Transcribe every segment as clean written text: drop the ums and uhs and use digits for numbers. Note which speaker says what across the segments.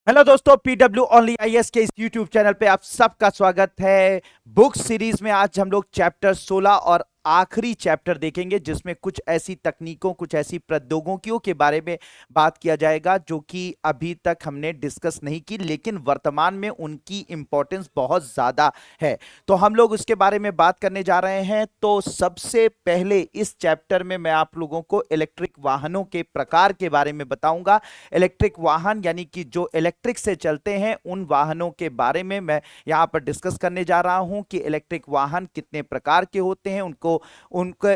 Speaker 1: Hello दोस्तों, PW only IAS के इस यूट्यूब चैनल पे आप सबका स्वागत है। बुक सीरीज में आज हम लोग चैप्टर 16 और आखिरी चैप्टर देखेंगे, जिसमें कुछ ऐसी तकनीकों, कुछ ऐसी प्रौद्योगिकियों के बारे में बात किया जाएगा जो कि अभी तक हमने डिस्कस नहीं की, लेकिन वर्तमान में उनकी इंपॉर्टेंस बहुत ज़्यादा है। तो हम लोग उसके बारे में बात करने जा रहे हैं। तो सबसे पहले इस चैप्टर में मैं आप लोगों को इलेक्ट्रिक वाहनों के प्रकार के बारे में बताऊंगा। इलेक्ट्रिक वाहन यानी कि जो इलेक्ट्रिक से चलते हैं, उन वाहनों के बारे में मैं यहाँ पर डिस्कस करने जा रहा हूं कि इलेक्ट्रिक वाहन कितने प्रकार के होते हैं, उनके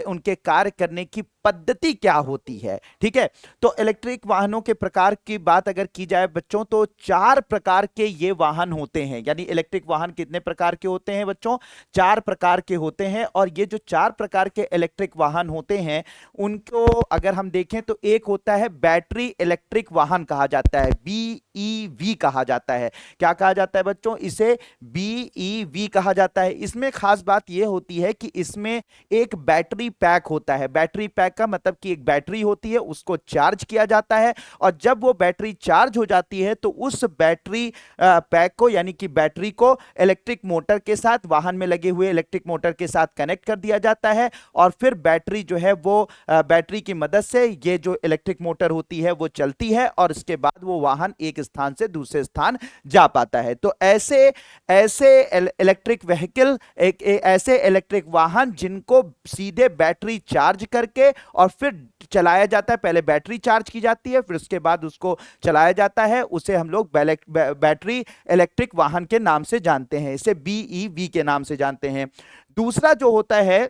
Speaker 1: उनके कार्य करने की पद्धति क्या होती है। ठीक है, तो इलेक्ट्रिक वाहनों के प्रकार की बात अगर की जाए बच्चों, तो 4 प्रकार के ये वाहन होते हैं। यानी इलेक्ट्रिक वाहन कितने प्रकार के होते हैं बच्चों? 4 प्रकार के होते हैं। और ये जो 4 प्रकार के इलेक्ट्रिक वाहन होते हैं, उनको अगर हम देखें तो एक होता है बैटरी इलेक्ट्रिक वाहन, कहा जाता है बीईवी कहा जाता है। क्या कहा जाता है बच्चों? इसे बीईवी कहा जाता है। इसमें खास बात यह होती है कि इसमें एक बैटरी पैक होता है। बैटरी पैक का मतलब कि एक बैटरी होती है, उसको चार्ज किया जाता है, और जब वो बैटरी चार्ज हो जाती है तो उस बैटरी पैक को, यानी कि बैटरी को इलेक्ट्रिक मोटर के साथ, वाहन में लगे हुए इलेक्ट्रिक मोटर के साथ कनेक्ट कर दिया जाता है। और फिर बैटरी जो है वो बैटरी की मदद से ये जो इलेक्ट्रिक मोटर होती है वो चलती है, और इसके बाद वो वाहन एक स्थान से दूसरे स्थान जा पाता है। तो ऐसे ऐसे इलेक्ट्रिक व्हीकल, ऐसे इलेक्ट्रिक वाहन जिनको सीधे बैटरी चार्ज करके और फिर चलाया जाता है। पहले बैटरी चार्ज की जाती है, फिर उसके बाद उसको चलाया जाता है। उसे हम लोग बैटरी इलेक्ट्रिक वाहन के नाम से जानते हैं, इसे बीईवी के नाम से जानते हैं। दूसरा जो होता है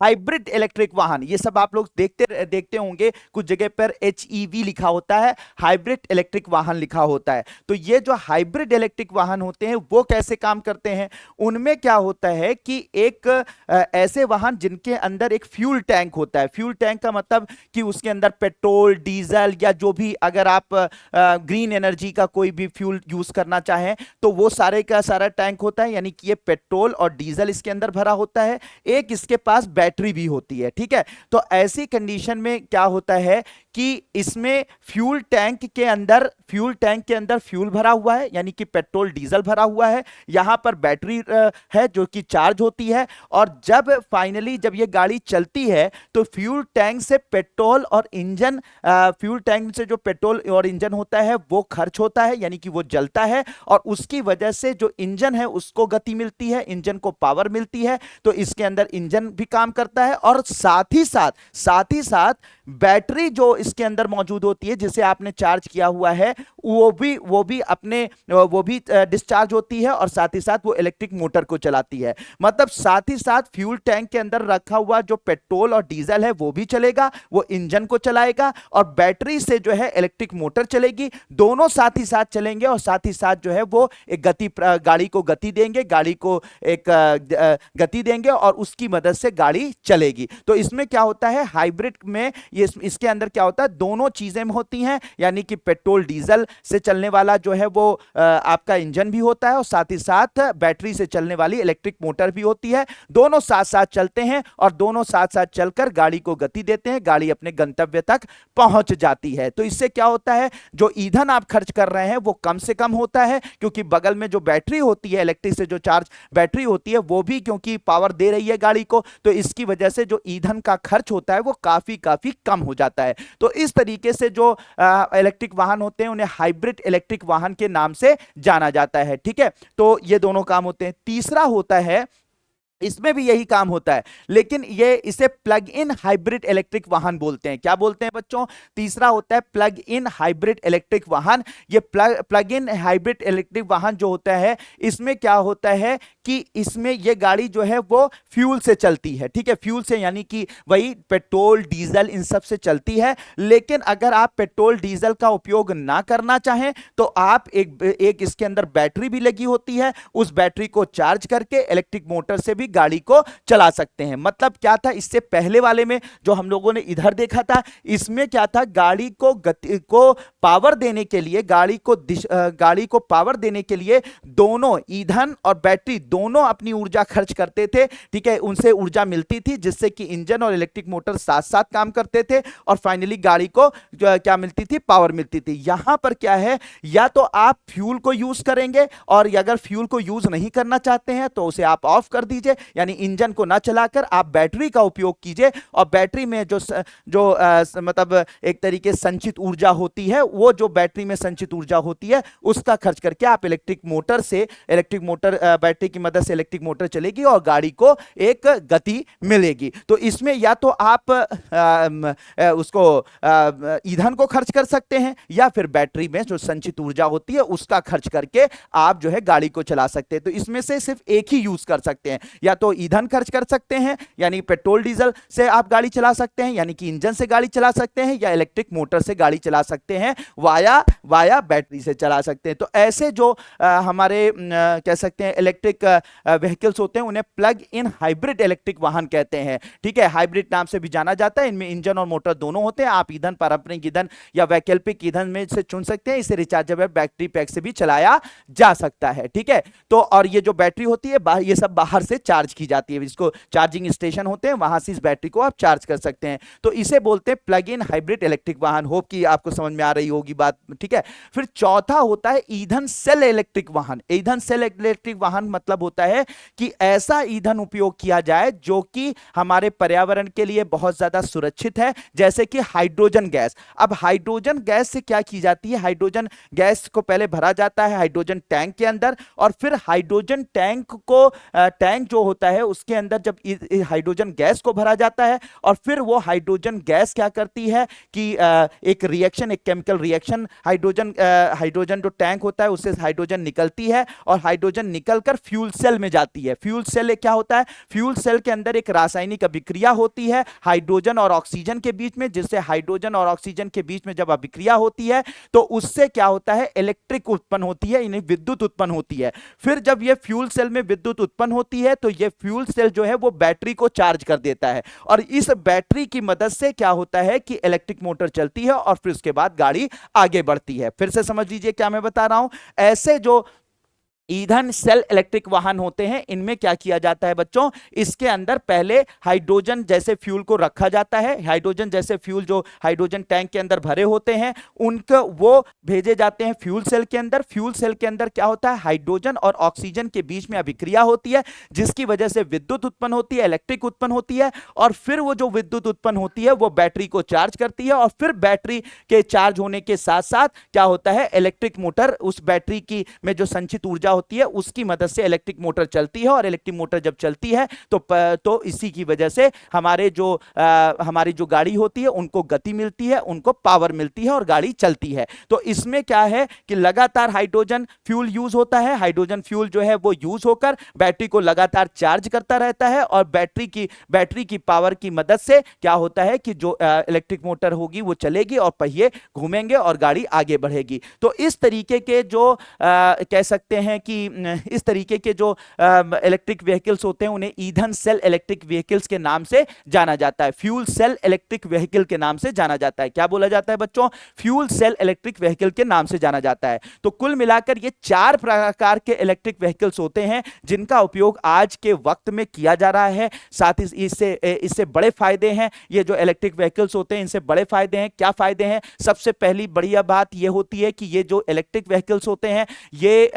Speaker 1: हाइब्रिड इलेक्ट्रिक वाहन। ये सब आप लोग देखते देखते होंगे, कुछ जगह पर एचईवी लिखा होता है, हाइब्रिड इलेक्ट्रिक वाहन लिखा होता है। तो ये जो हाइब्रिड इलेक्ट्रिक वाहन होते हैं वो कैसे काम करते हैं? उनमें क्या होता है कि एक ऐसे वाहन जिनके अंदर एक फ्यूल टैंक होता है। फ्यूल टैंक का मतलब कि उसके अंदर पेट्रोल, डीजल या जो भी, अगर आप ग्रीन एनर्जी का कोई भी फ्यूल यूज करना चाहें तो वो सारे का सारा टैंक होता है। यानी कि ये पेट्रोल और डीजल इसके अंदर भरा होता है। एक इसके पास बैटरी भी होती है। ठीक है, तो ऐसी कंडीशन में क्या होता है कि इसमें फ्यूल टैंक के अंदर फ्यूल भरा हुआ है, यानी कि पेट्रोल डीजल भरा हुआ है। यहां पर बैटरी है जो कि चार्ज होती है, और जब फाइनली जब ये गाड़ी चलती है तो फ्यूल टैंक से पेट्रोल और इंजन, फ्यूल टैंक से जो पेट्रोल और इंजन होता है वो खर्च होता है, यानी कि वो जलता है, और उसकी वजह से जो इंजन है उसको गति मिलती है, इंजन को पावर मिलती है। तो इसके अंदर इंजन भी काम करता है, और साथ ही साथ बैटरी जो इसके अंदर मौजूद होती है, जिसे आपने चार्ज किया हुआ है, वो भी डिस्चार्ज होती है, और साथ ही साथ वो इलेक्ट्रिक मोटर को चलाती है। मतलब साथ ही साथ फ्यूल टैंक के अंदर रखा हुआ जो पेट्रोल और डीजल है वो भी चलेगा, वो इंजन को चलाएगा, और बैटरी से जो है इलेक्ट्रिक मोटर चलेगी। दोनों साथ ही साथ चलेंगे, और साथ ही साथ जो है वो एक गाड़ी को गति देंगे, गाड़ी को एक गति देंगे, और उसकी मदद से गाड़ी चलेगी। तो इसमें क्या होता है, हाइब्रिड में ये इसके अंदर क्या होता है, दोनों चीजें होती हैं। यानी कि पेट्रोल डीजल से चलने वाला जो है वो आपका इंजन भी होता है, और साथ ही साथ बैटरी से चलने वाली इलेक्ट्रिक मोटर भी होती है। दोनों साथ साथ चलते हैं, और दोनों साथ साथ चलकर गाड़ी को गति देते हैं, गाड़ी अपने गंतव्य तक पहुंच जाती है। तो इससे क्या होता है, जो ईंधन आप खर्च कर रहे हैं वो कम से कम होता है, क्योंकि बगल में जो बैटरी होती है, इलेक्ट्रिक से जो चार्ज बैटरी होती है, वो भी क्योंकि पावर दे रही है गाड़ी को, तो इसकी वजह से जो ईंधन का खर्च होता है वो काफी काफी कम हो जाता है। तो इस तरीके से जो इलेक्ट्रिक वाहन होते हैं उन्हें हाइब्रिड इलेक्ट्रिक वाहन के नाम से जाना जाता है। ठीक है, तो ये दोनों काम होते हैं। तीसरा होता है, इसमें भी यही काम होता है, लेकिन इसे प्लग इन हाइब्रिड इलेक्ट्रिक वाहन बोलते हैं। क्या बोलते हैं बच्चों? तीसरा होता है प्लग इन हाइब्रिड इलेक्ट्रिक वाहन। ये प्लग इन हाइब्रिड इलेक्ट्रिक वाहन जो होता है, इसमें क्या होता है कि इसमें ये गाड़ी जो है वो फ्यूल से चलती है। ठीक है, फ्यूल से यानी कि वही पेट्रोल डीजल इन सब से चलती है। लेकिन अगर आप पेट्रोल डीजल का उपयोग ना करना चाहें तो आप एक इसके अंदर बैटरी भी लगी होती है, उस बैटरी को चार्ज करके इलेक्ट्रिक मोटर से भी गाड़ी को चला सकते हैं। मतलब क्या था, इससे पहले वाले में जो हम लोगों ने इधर देखा था, इसमें क्या था, गाड़ी को गति को पावर देने के लिए, गाड़ी को पावर देने के लिए दोनों ईंधन और बैटरी दोनों अपनी ऊर्जा खर्च करते थे, ठीक है, उनसे ऊर्जा मिलती थी जिससे कि इंजन और इलेक्ट्रिक मोटर साथ साथ काम करते थे और फाइनली गाड़ी को क्या मिलती थी, पावर मिलती थी। यहां पर क्या है, या तो आप फ्यूल को यूज करेंगे और अगर फ्यूल को यूज नहीं करना चाहते हैं तो उसे आप ऑफ कर दीजिए, यानी इंजन को ना चलाकर आप बैटरी का उपयोग कीजिए और बैटरी में मतलब एक तरीके से संचित ऊर्जा होती है, वो जो बैटरी में संचित ऊर्जा होती है उसका खर्च करके आप इलेक्ट्रिक मोटर बैटरी की मदद से इलेक्ट्रिक मोटर चलेगी और गाड़ी को एक गति मिलेगी। तो इसमें या तो आप उसको ईंधन को खर्च कर सकते हैं या फिर बैटरी में जो संचित ऊर्जा होती है उसका खर्च करके आप जो है गाड़ी को चला सकते हैं। तो इसमें से सिर्फ एक ही यूज कर सकते हैं, या तो ईंधन खर्च कर सकते हैं यानी पेट्रोल डीजल से आप गाड़ी चला सकते हैं यानी कि इंजन से गाड़ी चला सकते हैं, या इलेक्ट्रिक मोटर से गाड़ी चला सकते हैं, वाया बैटरी से चला सकते हैं। तो ऐसे जो हमारे कह सकते हैं इलेक्ट्रिक व्हीकल्स होते हैं उन्हें प्लग इन हाइब्रिड इलेक्ट्रिक वाहन कहते हैं, ठीक है, हाइब्रिड नाम से भी जाना जाता है। इनमें इंजन और मोटर दोनों होते हैं। आप ईंधन, पारंपरिक ईंधन या वैकल्पिक ईंधन में से चुन सकते हैं। इसे रिचार्जेबल बैटरी पैक से भी चलाया जा सकता है, ठीक है। तो और ये जो बैटरी होती है ये सब बाहर से चार्ज की जाती है, इसको चार्जिंग स्टेशन होते हैं, वहां से इस बैटरी को आप चार्ज कर सकते हैं। तो इसे बोलते हैं प्लग इन हाइब्रिड इलेक्ट्रिक वाहन। होप कि आपको समझ में आ रही होगी बात, ठीक है। फिर चौथा होता है ईंधन सेल इलेक्ट्रिक वाहन। ईंधन सेल इलेक्ट्रिक वाहन मतलब होता है कि ऐसा ईंधन उपयोग किया जाए जो कि हमारे पर्यावरण के लिए बहुत ज्यादा सुरक्षित है, जैसे कि हाइड्रोजन गैस। अब हाइड्रोजन गैस से क्या की जाती है, हाइड्रोजन गैस को पहले भरा जाता है हाइड्रोजन टैंक के अंदर और फिर हाइड्रोजन टैंक जो होता है उसके अंदर जब हाइड्रोजन गैस को भरा जाता है और फिर वो हाइड्रोजन गैस क्या करती है कि एक रिएक्शन, एक केमिकल रिएक्शन, हाइड्रोजन जो टैंक होता है उससे हाइड्रोजन निकलती है और हाइड्रोजन निकलकर फ्यूल सेल में जाती है। फ्यूल सेल क्या होता है, फ्यूल सेल के अंदर एक रासायनिक अभिक्रिया होती है हाइड्रोजन और ऑक्सीजन के बीच में, जिससे हाइड्रोजन और ऑक्सीजन के बीच में जब अभिक्रिया होती है तो उससे क्या होता है, इलेक्ट्रिक उत्पन्न होती है, यानी विद्युत उत्पन्न होती है। फिर जब ये फ्यूल सेल में विद्युत उत्पन्न होती है तो ये फ्यूल सेल जो है वो बैटरी को चार्ज कर देता है और इस बैटरी की मदद से क्या होता है कि इलेक्ट्रिक मोटर चलती है और फिर उसके बाद गाड़ी आगे बढ़ती है। फिर से समझ लीजिए क्या मैं बता रहा हूं। ऐसे जो ईंधन सेल इलेक्ट्रिक वाहन होते हैं इनमें क्या किया जाता है बच्चों, इसके अंदर पहले हाइड्रोजन जैसे फ्यूल को रखा जाता है। हाइड्रोजन जैसे फ्यूल जो हाइड्रोजन टैंक के अंदर भरे होते हैं उनको वो भेजे जाते हैं फ्यूल सेल के अंदर। फ्यूल सेल के अंदर क्या होता है, हाइड्रोजन और ऑक्सीजन के बीच में अभिक्रिया होती है जिसकी वजह से विद्युत उत्पन्न होती है, इलेक्ट्रिक उत्पन्न होती है और फिर वो जो विद्युत उत्पन्न होती है वो बैटरी को चार्ज करती है और फिर बैटरी के चार्ज होने के साथ साथ क्या होता है, इलेक्ट्रिक मोटर उस बैटरी की में जो संचित ऊर्जा होती है उसकी मदद से इलेक्ट्रिक मोटर चलती है और इलेक्ट्रिक मोटर जब चलती है तो इसी की वजह से हमारी जो गाड़ी होती है उनको गति मिलती है, उनको पावर मिलती है और गाड़ी चलती है। तो इसमें क्या है कि लगातार हाइड्रोजन फ्यूल यूज होता है। हाइड्रोजन फ्यूल जो है वो यूज होकर बैटरी को लगातार चार्ज करता रहता है और बैटरी की पावर की मदद से क्या होता है कि जो इलेक्ट्रिक मोटर होगी वो चलेगी और पहिए घूमेंगे और गाड़ी आगे बढ़ेगी। तो इस तरीके के जो कह सकते हैं कि इस तरीके के जो इलेक्ट्रिक व्हीकल्स होते हैं उन्हें ईंधन सेल इलेक्ट्रिक व्हीकल्स के नाम से जाना जाता है, फ्यूल सेल इलेक्ट्रिक व्हीकल के नाम से जाना जाता है। क्या बोला जाता है बच्चों, फ्यूल सेल इलेक्ट्रिक व्हीकल के नाम से जाना जाता है। तो कुल मिलाकर ये 4 प्रकार के इलेक्ट्रिक व्हीकल्स होते हैं जिनका उपयोग आज के वक्त में किया जा रहा है। साथ ही इससे बड़े फायदे हैं, ये जो इलेक्ट्रिक व्हीकल्स होते हैं इनसे बड़े फायदे हैं। क्या फायदे हैं, सबसे पहली बढ़िया बात यह होती है कि ये जो इलेक्ट्रिक व्हीकल्स होते हैं ये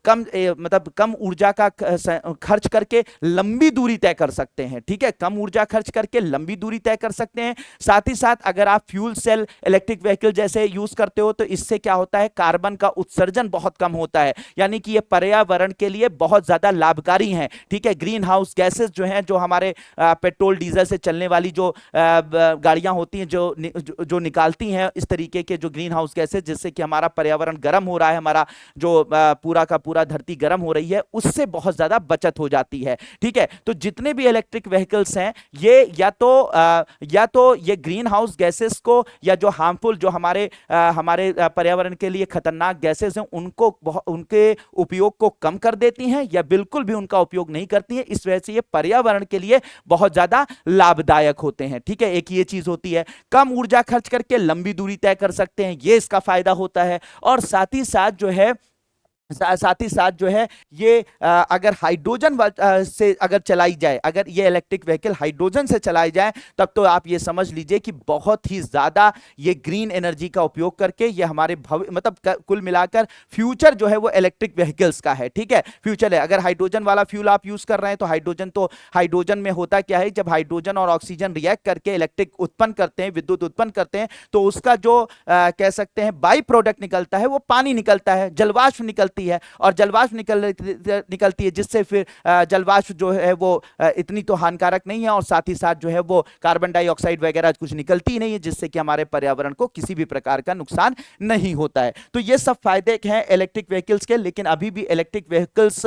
Speaker 1: कम ऊर्जा का खर्च करके लंबी दूरी तय कर सकते हैं, ठीक है, कम ऊर्जा खर्च करके लंबी दूरी तय कर सकते हैं। साथ ही साथ अगर आप फ्यूल सेल इलेक्ट्रिक व्हीकल जैसे यूज करते हो तो इससे क्या होता है, कार्बन का उत्सर्जन बहुत कम होता है, यानी कि ये पर्यावरण के लिए बहुत ज्यादा लाभकारी हैं, ठीक है। ग्रीन हाउस गैसेस जो हैं, जो हमारे पेट्रोल डीजल से चलने वाली जो गाड़ियां होती हैं जो निकालती हैं इस तरीके के जो ग्रीन हाउस गैसेस, जिससे कि हमारा पर्यावरण गर्म हो रहा है, हमारा जो पूरा का पूरा धरती गर्म हो रही है, उससे बहुत ज्यादा बचत हो जाती है, ठीक है। तो जितने भी इलेक्ट्रिक व्हीकल्स हैं ये या तो ये ग्रीन हाउस गैसेस को या जो हार्मफुल जो हमारे पर्यावरण के लिए खतरनाक गैसेस हैं उनके उपयोग को कम कर देती हैं या बिल्कुल भी उनका उपयोग नहीं करती हैं। इस वजह से ये पर्यावरण के लिए बहुत ज्यादा लाभदायक होते हैं, ठीक है। एक ये चीज होती है, कम ऊर्जा खर्च करके लंबी दूरी तय कर सकते हैं, ये इसका फायदा होता है। और साथ ही साथ जो है साथ ही साथ जो है ये अगर हाइड्रोजन से अगर चलाई जाए, अगर ये इलेक्ट्रिक व्हीकल हाइड्रोजन से चलाई जाए, तब तो आप ये समझ लीजिए कि बहुत ही ज्यादा ये ग्रीन एनर्जी का उपयोग करके ये हमारे मतलब कुल मिलाकर फ्यूचर जो है वो इलेक्ट्रिक व्हीकल्स का है। ठीक है, फ्यूचर है। अगर हाइड्रोजन वाला फ्यूल आप यूज कर रहे हैं तो हाइड्रोजन में होता क्या है, जब हाइड्रोजन और ऑक्सीजन रिएक्ट करके इलेक्ट्रिक उत्पन्न करते हैं, विद्युत उत्पन्न करते हैं, तो उसका जो कह सकते हैं बाई प्रोडक्ट निकलता है वो पानी निकलता है, जलवाष्प निकलती है। और जलवाष्प निकलती है जिससे फिर जलवाष्प जो है वो इतनी तो हानिकारक नहीं है, और साथ ही साथ जो है वो कार्बन डाइऑक्साइड वगैरह कुछ निकलती नहीं है, जिससे कि हमारे पर्यावरण को किसी भी प्रकार का नुकसान नहीं होता है। तो ये सब फायदे हैं इलेक्ट्रिक व्हीकल्स के। लेकिन अभी भी इलेक्ट्रिक व्हीकल्स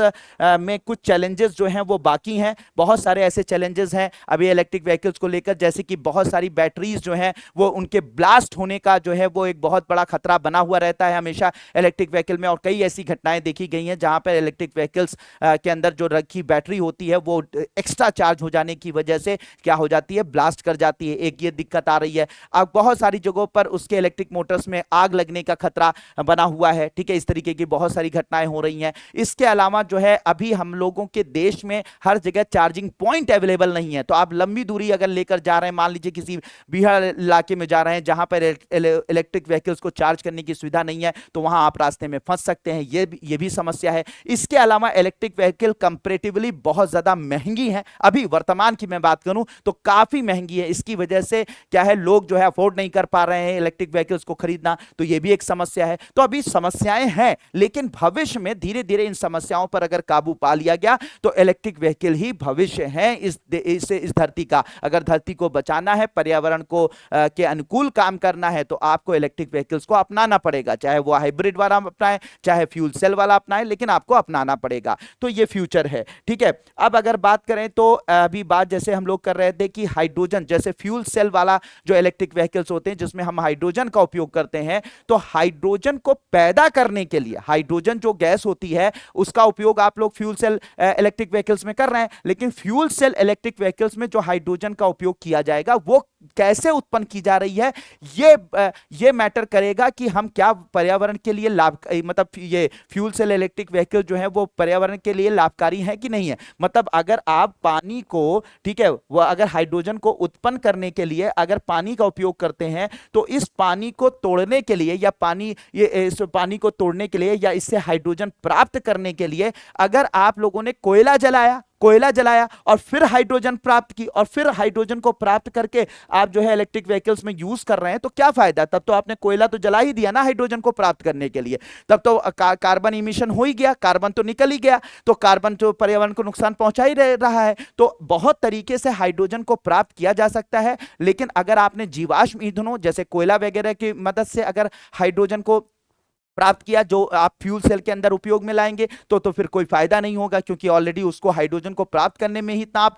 Speaker 1: में कुछ चैलेंजेस जो हैं वो बाकी हैं। बहुत सारे ऐसे चैलेंजेस हैं अभी इलेक्ट्रिक व्हीकल्स को लेकर, जैसे कि बहुत सारी बैटरीज जो हैं वो उनके ब्लास्ट होने का जो है वो एक बहुत बड़ा खतरा बना हुआ रहता है हमेशा इलेक्ट्रिक व्हीकल में। और कई ऐसी घटनाएं देखी गई हैं जहां पर इलेक्ट्रिक व्हीकल्स के अंदर जो रखी बैटरी होती है वो एक्स्ट्रा चार्ज हो जाने की वजह से क्या हो जाती है, ब्लास्ट कर जाती है। एक ये दिक्कत आ रही है। अब बहुत सारी जगहों पर उसके इलेक्ट्रिक मोटर्स में आग लगने का खतरा बना हुआ है। ठीक है, इस तरीके की बहुत सारी घटनाएं हो रही हैं। इसके अलावा जो है अभी हम लोगों के देश में हर जगह चार्जिंग पॉइंट अवेलेबल नहीं है। तो आप लंबी दूरी अगर लेकर जा रहे हैं, मान लीजिए किसी बिहार इलाके में जा रहे हैं जहां पर इलेक्ट्रिक व्हीकल्स को चार्ज करने की सुविधा नहीं है, तो वहां आप रास्ते में फंस सकते हैं। ये भी समस्या है। इसके अलावा इलेक्ट्रिक व्हीकल कंपैरेटिवली बहुत ज्यादा महंगी है। अभी वर्तमान की मैं बात करूं तो काफी महंगी है। इसकी वजह से क्या है, लोग जो है अफोर्ड नहीं कर पा रहे हैं इलेक्ट्रिक व्हीकल्स को खरीदना, तो ये भी एक समस्या है। तो अभी समस्याएं हैं, लेकिन भविष्य में धीरे धीरे इन समस्याओं पर अगर काबू पा लिया गया तो इलेक्ट्रिक व्हीकल ही भविष्य है इस धरती का। अगर धरती को बचाना है, पर्यावरण को के अनुकूल काम करना है, तो आपको इलेक्ट्रिक व्हीकल्स को अपनाना पड़ेगा। चाहे वो हाइब्रिड वाला अपनाए, चाहे फ्यूल सेल वाला अपनाए, लेकिन आपको अपनाना पड़ेगा। तो ये फ्यूचर है। ठीक है, अब अगर बात करें तो अभी बात जैसे हम लोग कर रहे थे कि हाइड्रोजन, जैसे फ्यूल सेल वाला जो इलेक्ट्रिक व्हीकल्स होते हैं जिसमें हम हाइड्रोजन का उपयोग करते हैं, तो हाइड्रोजन को पैदा करने के लिए हाइड्रोजन जो गैस होती है उसका उपयोग आप लोग फ्यूल सेल इलेक्ट्रिक व्हीकल्स में कर रहे हैं। लेकिन फ्यूल सेल इलेक्ट्रिक व्हीकल्स में जो हाइड्रोजन का उपयोग किया जाएगा वो कैसे उत्पन्न की जा रही है, ये मैटर करेगा कि हम क्या पर्यावरण के लिए लाभ, मतलब ये फ्यूल सेल इलेक्ट्रिक व्हीकल जो है वो पर्यावरण के लिए लाभकारी है कि नहीं है। मतलब अगर आप पानी को, ठीक है, वो अगर हाइड्रोजन को उत्पन्न करने के लिए अगर पानी का उपयोग करते हैं, तो इस पानी को तोड़ने के लिए या इस पानी को तोड़ने के लिए या इससे हाइड्रोजन प्राप्त करने के लिए अगर आप लोगों ने कोयला जलाया और फिर हाइड्रोजन प्राप्त की, और फिर हाइड्रोजन को प्राप्त करके आप जो है इलेक्ट्रिक व्हीकल्स में यूज कर रहे हैं, तो क्या फायदा। तब तो आपने कोयला तो जला ही दिया ना हाइड्रोजन को प्राप्त करने के लिए, तब तो कार्बन इमिशन हो ही गया, कार्बन तो निकल ही गया, तो कार्बन तो पर्यावरण को नुकसान पहुंचा ही रहा है। तो बहुत तरीके से हाइड्रोजन को प्राप्त किया जा सकता है। लेकिन अगर आपने जीवाश्म ईंधनों जैसे कोयला वगैरह की मदद से अगर हाइड्रोजन को प्राप्त किया जो आप फ्यूल सेल के अंदर उपयोग में लाएंगे, तो फिर कोई फायदा नहीं होगा, क्योंकि ऑलरेडी उसको हाइड्रोजन को प्राप्त करने में ही इतना आप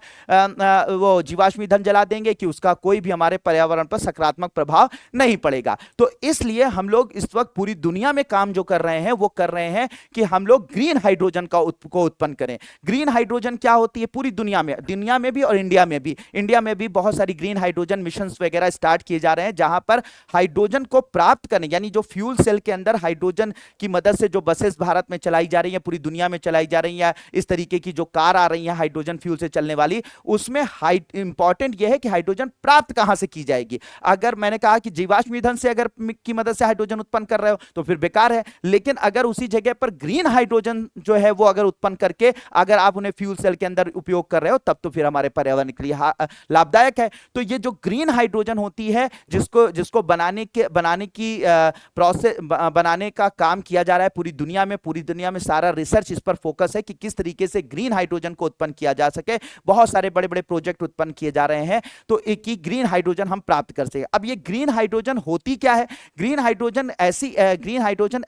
Speaker 1: वो जीवाश्म ईंधन जला देंगे कि उसका कोई भी हमारे पर्यावरण पर सकारात्मक प्रभाव नहीं पड़ेगा। तो इसलिए हम लोग इस वक्त पूरी दुनिया में काम जो कर रहे हैं वो कर रहे हैं कि हम लोग ग्रीन हाइड्रोजन को उत्पन्न करें। ग्रीन हाइड्रोजन क्या होती है, पूरी दुनिया में भी और इंडिया में भी बहुत सारी ग्रीन हाइड्रोजन मिशन वगैरह स्टार्ट किए जा रहे हैं, जहां पर हाइड्रोजन को प्राप्त करने, यानी जो फ्यूल सेल के अंदर हाइड्रोजन की मदद से जो बसेस भारत में चलाई जा रही हैं, पूरी दुनिया में चलाई जा रही हैं, इस तरीके की जो कार आ रही हैं हाइड्रोजन फ्यूल से चलने वाली, उसमें इंपॉर्टेंट यह है कि हाइड्रोजन प्राप्त कहां से की जाएगी। अगर मैंने कहा कि जीवाश्म ईंधन से अगर की मदद से हाइड्रोजन उत्पन्न कर रहे हो तो फिर बेकार है। लेकिन अगर उसी जगह पर ग्रीन हाइड्रोजन जो है वो अगर उत्पन्न करके अगर आप उन्हें फ्यूल सेल के अंदर उपयोग कर रहे हो, तब तो फिर हमारे पर्यावरण के लिए लाभदायक है। तो ये जो ग्रीन हाइड्रोजन होती है जिसको बनाने की प्रोसेस बनाने का काम किया जा रहा है पूरी दुनिया में सारा रिसर्च इस पर फोकस है कि किस तरीके से ग्रीन हाइड्रोजन को उत्पन्न किया जा सके। बहुत सारे बड़े बड़े प्रोजेक्ट उत्पन्न किए जा रहे हैं तो एक ही ग्रीन हाइड्रोजन हम प्राप्त कर सके। अब ये ग्रीन हाइड्रोजन होती क्या है, ग्रीन हाइड्रोजन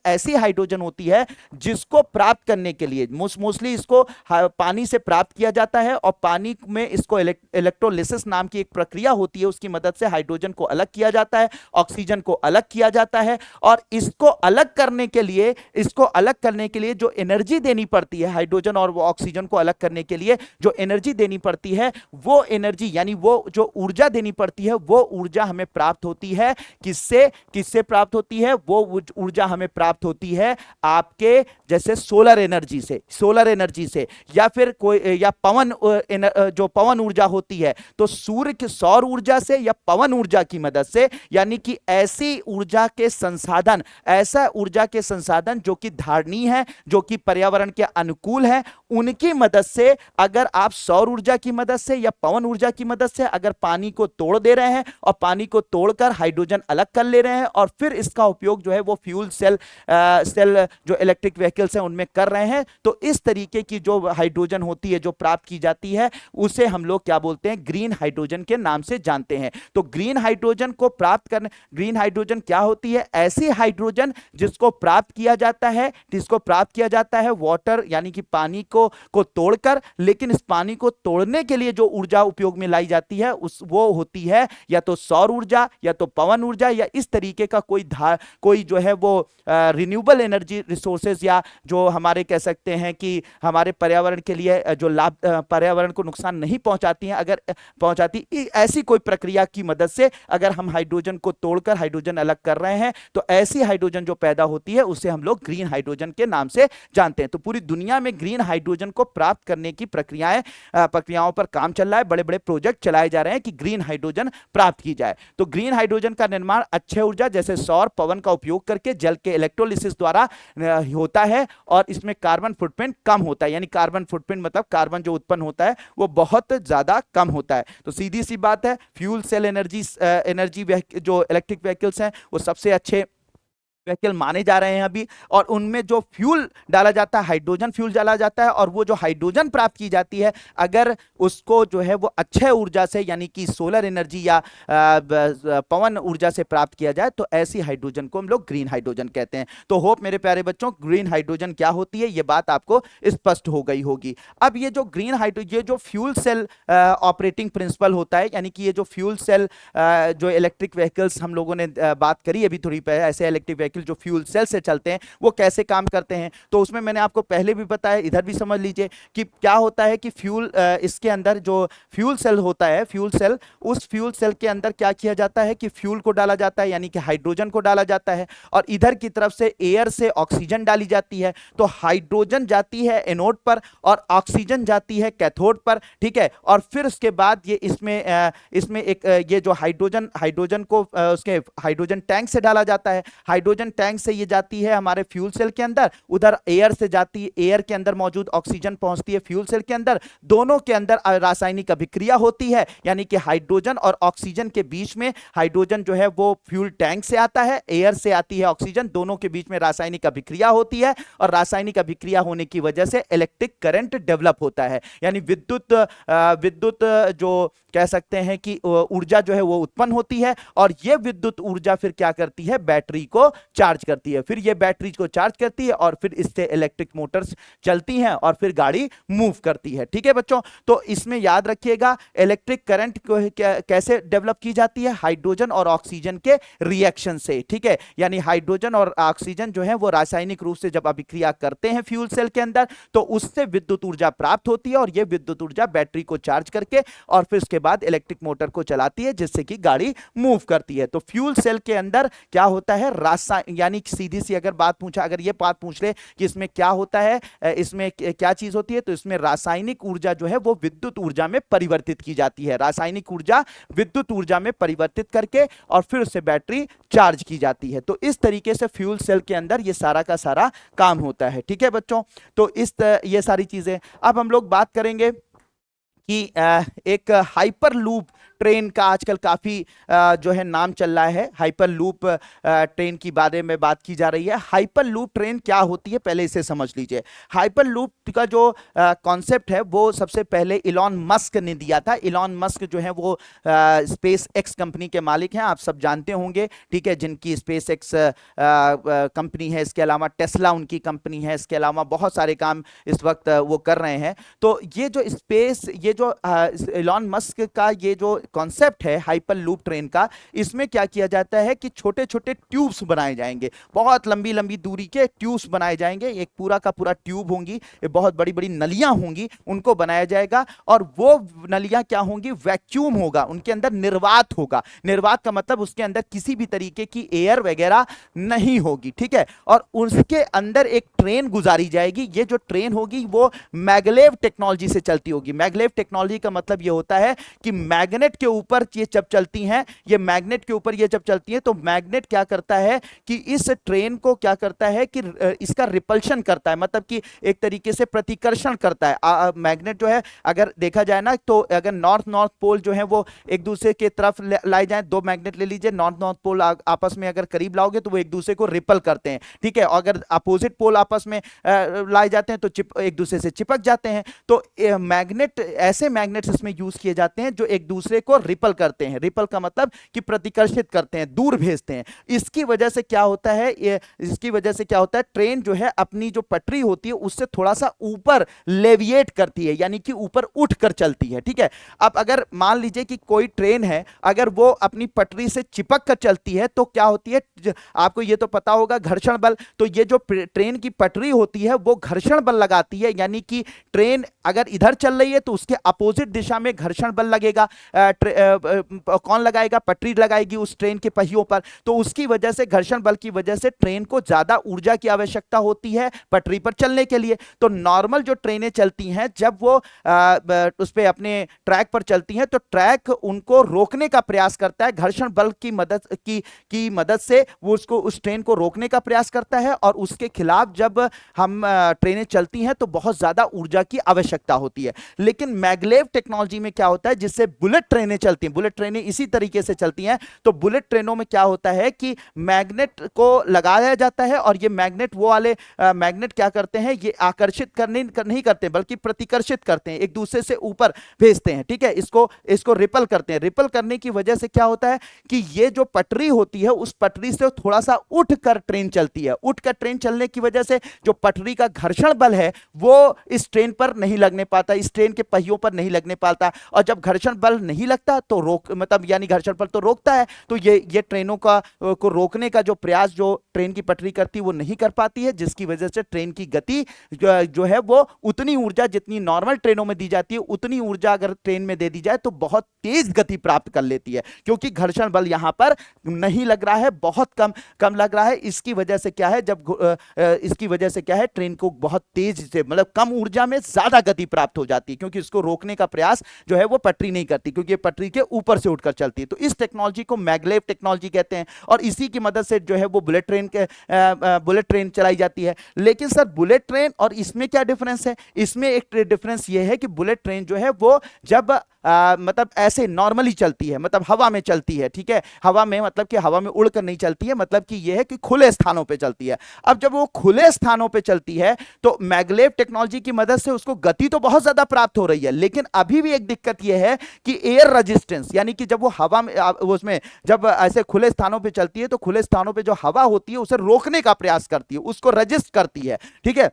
Speaker 1: ऐसी हाइड्रोजन होती है जिसको प्राप्त करने के लिए मोस्टली इसको पानी से प्राप्त किया जाता है, और पानी में इसको इलेक्ट्रोलिसिस नाम की एक प्रक्रिया होती है, उसकी मदद से हाइड्रोजन को अलग किया जाता है, ऑक्सीजन को अलग किया जाता है, और इसको अलग करने के लिए, इसको अलग करने के लिए जो एनर्जी देनी पड़ती है, हाइड्रोजन और वो ऑक्सीजन को अलग करने के लिए जो एनर्जी देनी पड़ती है, वो एनर्जी यानी वो जो ऊर्जा देनी पड़ती है, वो ऊर्जा हमें प्राप्त होती है किससे? किससे प्राप्त होती है? वो ऊर्जा हमें प्राप्त होती है आपके जैसे सोलर एनर्जी से, सोलर एनर्जी से, या फिर कोई या पवन जो पवन ऊर्जा होती है, तो सूर्य की सौर ऊर्जा से या पवन ऊर्जा की मदद से, यानी कि ऐसी ऊर्जा के संसाधन, ऐसा ऊर्जा के संसाधन जो कि धारणीय है, जो कि पर्यावरण के अनुकूल है, उनकी मदद से अगर आप सौर ऊर्जा की मदद से या पवन ऊर्जा की मदद से अगर पानी को तोड़ दे रहे हैं और पानी को तोड़कर हाइड्रोजन अलग कर ले रहे हैं और फिर इसका उपयोग जो है वो फ्यूल सेल जो इलेक्ट्रिक व्हीकल्स हैं उनमें कर रहे हैं, तो इस तरीके की जो हाइड्रोजन होती है, जो प्राप्त की जाती है, उसे हम लोग क्या बोलते हैं? ग्रीन हाइड्रोजन के नाम से जानते हैं। तो ग्रीन हाइड्रोजन को प्राप्त करने, ग्रीन हाइड्रोजन क्या होती है? ऐसी हाइड्रोजन जिसको प्राप्त किया जाता है, जिसको प्राप्त किया जाता है वाटर यानी कि पानी को तोड़कर, लेकिन इस पानी को तोड़ने के लिए जो ऊर्जा उपयोग में लाई जाती है उस वो होती है या तो सौर ऊर्जा या तो पवन ऊर्जा या इस तरीके का कोई जो है वो रिन्यूएबल एनर्जी रिसोर्सेज, या जो हमारे कह सकते हैं कि हमारे पर्यावरण के लिए जो लाभ, पर्यावरण को नुकसान नहीं पहुंचाती हैं, अगर पहुंचाती, ऐसी कोई प्रक्रिया की मदद से अगर हम हाइड्रोजन को तोड़कर हाइड्रोजन अलग कर रहे हैं, तो ऐसी हाइड्रोजन जो पैदा होती है उसे हम लोग ग्रीन हाइड्रोजन के नाम से जानते हैं। तो पूरी दुनिया में ग्रीन हाइड्रोजन को प्राप्त करने की प्रक्रियाओं पर काम चल रहा है, बड़े बड़े प्रोजेक्ट चलाए जा रहे हैं कि ग्रीन हाइड्रोजन प्राप्त की जाए। तो ग्रीन हाइड्रोजन का निर्माण अक्षय ऊर्जा जैसे सौर पवन का उपयोग करके जल के इलेक्ट्रोलिसिस द्वारा होता है और इसमें कार्बन फुटप्रिंट कम होता है, यानी कार्बन फुटप्रिंट मतलब कार्बन जो उत्पन्न होता है वो बहुत ज्यादा कम होता है। तो सीधी सी बात है, फ्यूल सेल एनर्जी जो इलेक्ट्रिक व्हीकल्स हैं वो सबसे अच्छे व्हीकल माने जा रहे हैं अभी, और उनमें जो फ्यूल डाला जाता है, हाइड्रोजन फ्यूल डाला जाता है, और वो जो हाइड्रोजन प्राप्त की जाती है अगर उसको जो है वो अक्षय ऊर्जा से यानी कि सोलर एनर्जी या पवन ऊर्जा से प्राप्त किया जाए, तो ऐसी हाइड्रोजन को हम लोग ग्रीन हाइड्रोजन कहते हैं। तो होप मेरे प्यारे बच्चों ग्रीन हाइड्रोजन क्या होती है ये बात आपको स्पष्ट हो गई होगी। अब ये जो ग्रीन हाइड्रोजन, ये जो फ्यूल सेल ऑपरेटिंग प्रिंसिपल होता है, यानी कि ये जो फ्यूल सेल जो इलेक्ट्रिक व्हीकल्स हम लोगों ने बात करी अभी थोड़ी पहले, ऐसे इलेक्ट्रिक जो फ्यूल सेल से चलते हैं वो कैसे काम करते हैं, तो उसमें मैंने आपको पहले भी बताया, इधर भी समझ लीजिए कि क्या होता है कि फ्यूल इसके अंदर जो फ्यूल सेल होता है, फ्यूल सेल, उस फ्यूल सेल के अंदर क्या किया जाता है कि फ्यूल को डाला जाता है यानी कि हाइड्रोजन को डाला जाता है, और इधर की तरफ से एयर से ऑक्सीजन डाली जाती है। तो हाइड्रोजन जाती है एनोड पर और ऑक्सीजन जाती है कैथोड पर, ठीक है। और फिर उसके बाद ये इसमें एक ये जो हाइड्रोजन को उसके हाइड्रोजन टैंक से डाला जाता है, हाइड्रोजन टैंक से ये जाती है हमारे फ्यूल सेल के अंदर, उधर एयर से जाती है, एयर के अंदर मौजूद ऑक्सीजन पहुंचती है फ्यूल सेल के अंदर, दोनों के अंदर रासायनिक अभिक्रिया होती है, यानी कि हाइड्रोजन और ऑक्सीजन के बीच में, हाइड्रोजन जो है वो फ्यूल टैंक से आता है, एयर से आती है ऑक्सीजन, दोनों के बीच में रासायनिक अभिक्रिया होती है, और रासायनिक अभिक्रिया होने की वजह से इलेक्ट्रिक करंट डेवलप होता है, यानी विद्युत जो कह सकते हैं कि ऊर्जा जो है वो उत्पन्न होती है, और ये विद्युत ऊर्जा फिर क्या करती है? बैटरी को चार्ज करती है, फिर ये बैटरी को चार्ज करती है और फिर इससे इलेक्ट्रिक मोटर्स चलती हैं और फिर गाड़ी मूव करती है, ठीक है बच्चों। तो इसमें याद रखिएगा इलेक्ट्रिक करंट को कैसे डेवलप की जाती है? हाइड्रोजन और ऑक्सीजन के रिएक्शन से, ठीक है। यानी हाइड्रोजन और ऑक्सीजन जो है वो रासायनिक रूप से जब अभिक्रिया करते हैं फ्यूल सेल के अंदर, तो उससे विद्युत ऊर्जा प्राप्त होती है, और यह विद्युत ऊर्जा बैटरी को चार्ज करके और फिर उसके बाद इलेक्ट्रिक मोटर को चलाती है, जिससे कि गाड़ी मूव करती है। तो फ्यूल सेल के अंदर क्या होता है? यानी सीधी सी अगर बात पूछा, अगर ये बात पूछ ले कि इसमें क्या होता है, इसमें क्या चीज होती है, तो इसमें रासायनिक ऊर्जा जो है वो विद्युत ऊर्जा में परिवर्तित की जाती है, रासायनिक ऊर्जा विद्युत ऊर्जा में परिवर्तित करके और फिर उससे बैटरी चार्ज की जाती है। तो इस तरीके से फ्यूल सेल के अंदर ये सारा का सारा काम होता है, ठीक है बच्चों। तो ये सारी चीजें अब हम लोग बात करेंगे कि एक हाइपर लूप ट्रेन का आजकल काफी जो है नाम चल रहा है, हाइपर लूप ट्रेन की बारे में बात की जा रही है। हाइपर लूप ट्रेन क्या होती है पहले इसे समझ लीजिए। हाइपर लूप का जो कॉन्सेप्ट है वो सबसे पहले इलॉन मस्क ने दिया था। इलॉन मस्क जो है वो स्पेस एक्स कंपनी के मालिक हैं, आप सब जानते होंगे, ठीक है, जिनकी स्पेस एक्स कंपनी है, इसके अलावा टेस्ला उनकी कंपनी है, इसके अलावा बहुत सारे काम इस वक्त वो कर रहे हैं। तो ये जो इलॉन मस्क का ये जो कॉन्सेप्ट है हाइपर लूप ट्रेन का, इसमें क्या किया जाता है कि छोटे छोटे ट्यूब्स बनाए जाएंगे, बहुत लंबी लंबी दूरी के ट्यूब्स बनाए जाएंगे, एक पूरा का पूरा ट्यूब होंगी, बहुत बड़ी बड़ी नलियां होंगी, उनको बनाया जाएगा और वो नलियां क्या होंगी, वैक्यूम होगा, उनके अंदर निर्वात होगा। निर्वात का मतलब उसके अंदर किसी भी तरीके की एयर वगैरह नहीं होगी, ठीक है। और उसके अंदर एक ट्रेन गुजारी जाएगी, ये जो ट्रेन होगी वो मैगलेव टेक्नोलॉजी से चलती होगी। मैगलेव टेक्नोलॉजी का मतलब ये होता है कि मैग्नेट के ऊपर ये जब चलती हैं, ये मैग्नेट के ऊपर ये जब चलती हैं तो मैग्नेट क्या करता है कि इस ट्रेन को क्या करता है कि इसका रिपल्शन करता है, मतलब कि एक तरीके से प्रतिकर्षण करता है। मैग्नेट जो है अगर देखा जाए ना, तो अगर नॉर्थ नॉर्थ पोल जो है वो एक दूसरे के तरफ लाए जाए, दो मैग्नेट ले लीजिए, नॉर्थ नॉर्थ पोल आपस में अगर करीब लाओगे तो वो एक दूसरे को रिपल करते हैं, ठीक है। अगर अपोजिट पोल आपस में लाए जाते हैं तो एक दूसरे से चिपक जाते हैं। तो मैग्नेट, ऐसे मैग्नेट्स इसमें यूज किए जाते हैं जो एक दूसरे को रिपल करते हैं। रिपल का मतलब कि प्रतिकर्षित करते हैं, दूर भेजते हैं। इसकी वजह से क्या होता है, इसकी वजह से क्या होता है, ट्रेन जो है अपनी जो पटरी होती है उससे थोड़ा सा ऊपर लेविएट करती है, यानी कि ऊपर उठ कर चलती है, ठीक है। अब अगर मान लीजिए कि कोई ट्रेन है, अगर वो अपनी पटरी से चिपक कर चलती है तो क्या होती है, आपको ये तो पता होगा, घर्षण बल। तो ये जो ट्रेन की पटरी होती है वो घर्षण बल लगाती है, यानी कि ट्रेन अगर इधर चल रही है तो उसके अपोजिट दिशा में घर्षण बल लगेगा। कौन लगाएगा, पटरी लगाएगी उस ट्रेन के पहियों पर। तो उसकी वजह से, घर्षण बल की वजह से ट्रेन को ज्यादा ऊर्जा की आवश्यकता होती है पटरी पर चलने के लिए। तो नॉर्मल जो ट्रेनें चलती हैं, जब वो उस पे अपने ट्रैक पर चलती हैं तो ट्रैक उनको रोकने का प्रयास करता है, घर्षण बल की मदद से वो उसको, उस ट्रेन को रोकने का प्रयास करता है। और उसके खिलाफ जब हम ट्रेनें चलती हैं तो बहुत ज्यादा ऊर्जा की आवश्यकता होती है। लेकिन मैगलेव टेक्नोलॉजी में क्या होता है, जिससे बुलेट ट्रेनें चलती हैं, बुलेट ट्रेनें इसी तरीके से चलती हैं। तो बुलेट ट्रेनों में क्या होता है कि मैग्नेट को लगाया जाता है और ये मैग्नेट, वो वाले मैग्नेट क्या करते हैं, ये आकर्षित नहीं करते बल्कि प्रतिकर्षित करते हैं, एक दूसरे से ऊपर भेजते हैं, ठीक है। इसको रिपल करते हैं। रिपल करने की वजह से क्या होता है कि ये जो पटरी होती है उस पटरी से थोड़ा सा उठकर ट्रेन चलती है। उठकर ट्रेन चलने की वजह से जो पटरी का घर्षण बल है वो इस ट्रेन पर नहीं लगने पाता, इस ट्रेन के पहियों पर नहीं लगने पाता। और जब घर्षण बल नहीं लगता तो मतलब यानी घर्षण बल तो रोकता है, तो ये ट्रेनों को रोकने का जो प्रयास जो ट्रेन की पटरी करती है वो नहीं कर पाती है, जिसकी वजह से ट्रेन की गति जो है वो उतनी ऊर्जा जितनी नॉर्मल ट्रेनों में दी जाती है, उतनी ऊर्जा अगर ट्रेन में दे दी जाए तो बहुत तेज गति प्राप्त कर लेती है, क्योंकि घर्षण बल यहां पर नहीं लग रहा है, बहुत कम लग रहा है। इसकी वजह से क्या है, ट्रेन को बहुत तेज से, मतलब कम ऊर्जा में ज्यादा गति प्राप्त हो जाती है, क्योंकि इसको रोकने का प्रयास जो है वो पटरी नहीं करती, क्योंकि ये पटरी के ऊपर से उठकर चलती है। तो इस टेक्नोलॉजी को मैगलेव टेक्नोलॉजी कहते हैं और इसी की मदद से जो है वो बुलेट ट्रेन चलाई जाती है। लेकिन सर बुलेट ट्रेन और इसमें क्या डिफरेंस है? इसमें एक डिफरेंस ये है कि बुलेट ट्रेन जो है वो जब मतलब ऐसे नॉर्मली चलती है, मतलब हवा में चलती है, ठीक है। हवा में मतलब कि हवा में उड़कर नहीं चलती है, मतलब कि यह है कि खुले स्थानों पे चलती है। अब जब वो खुले स्थानों पे चलती है तो मैगलेव टेक्नोलॉजी की मदद से उसको गति तो बहुत ज्यादा प्राप्त हो रही है, लेकिन अभी भी एक दिक्कत यह है कि एयर रेजिस्टेंस, यानी कि जब वो हवा में उसमें जब ऐसे खुले स्थानों पे चलती है तो खुले स्थानों पे जो हवा होती है उसे रोकने का प्रयास करती है, उसको रजिस्ट करती है, ठीक है।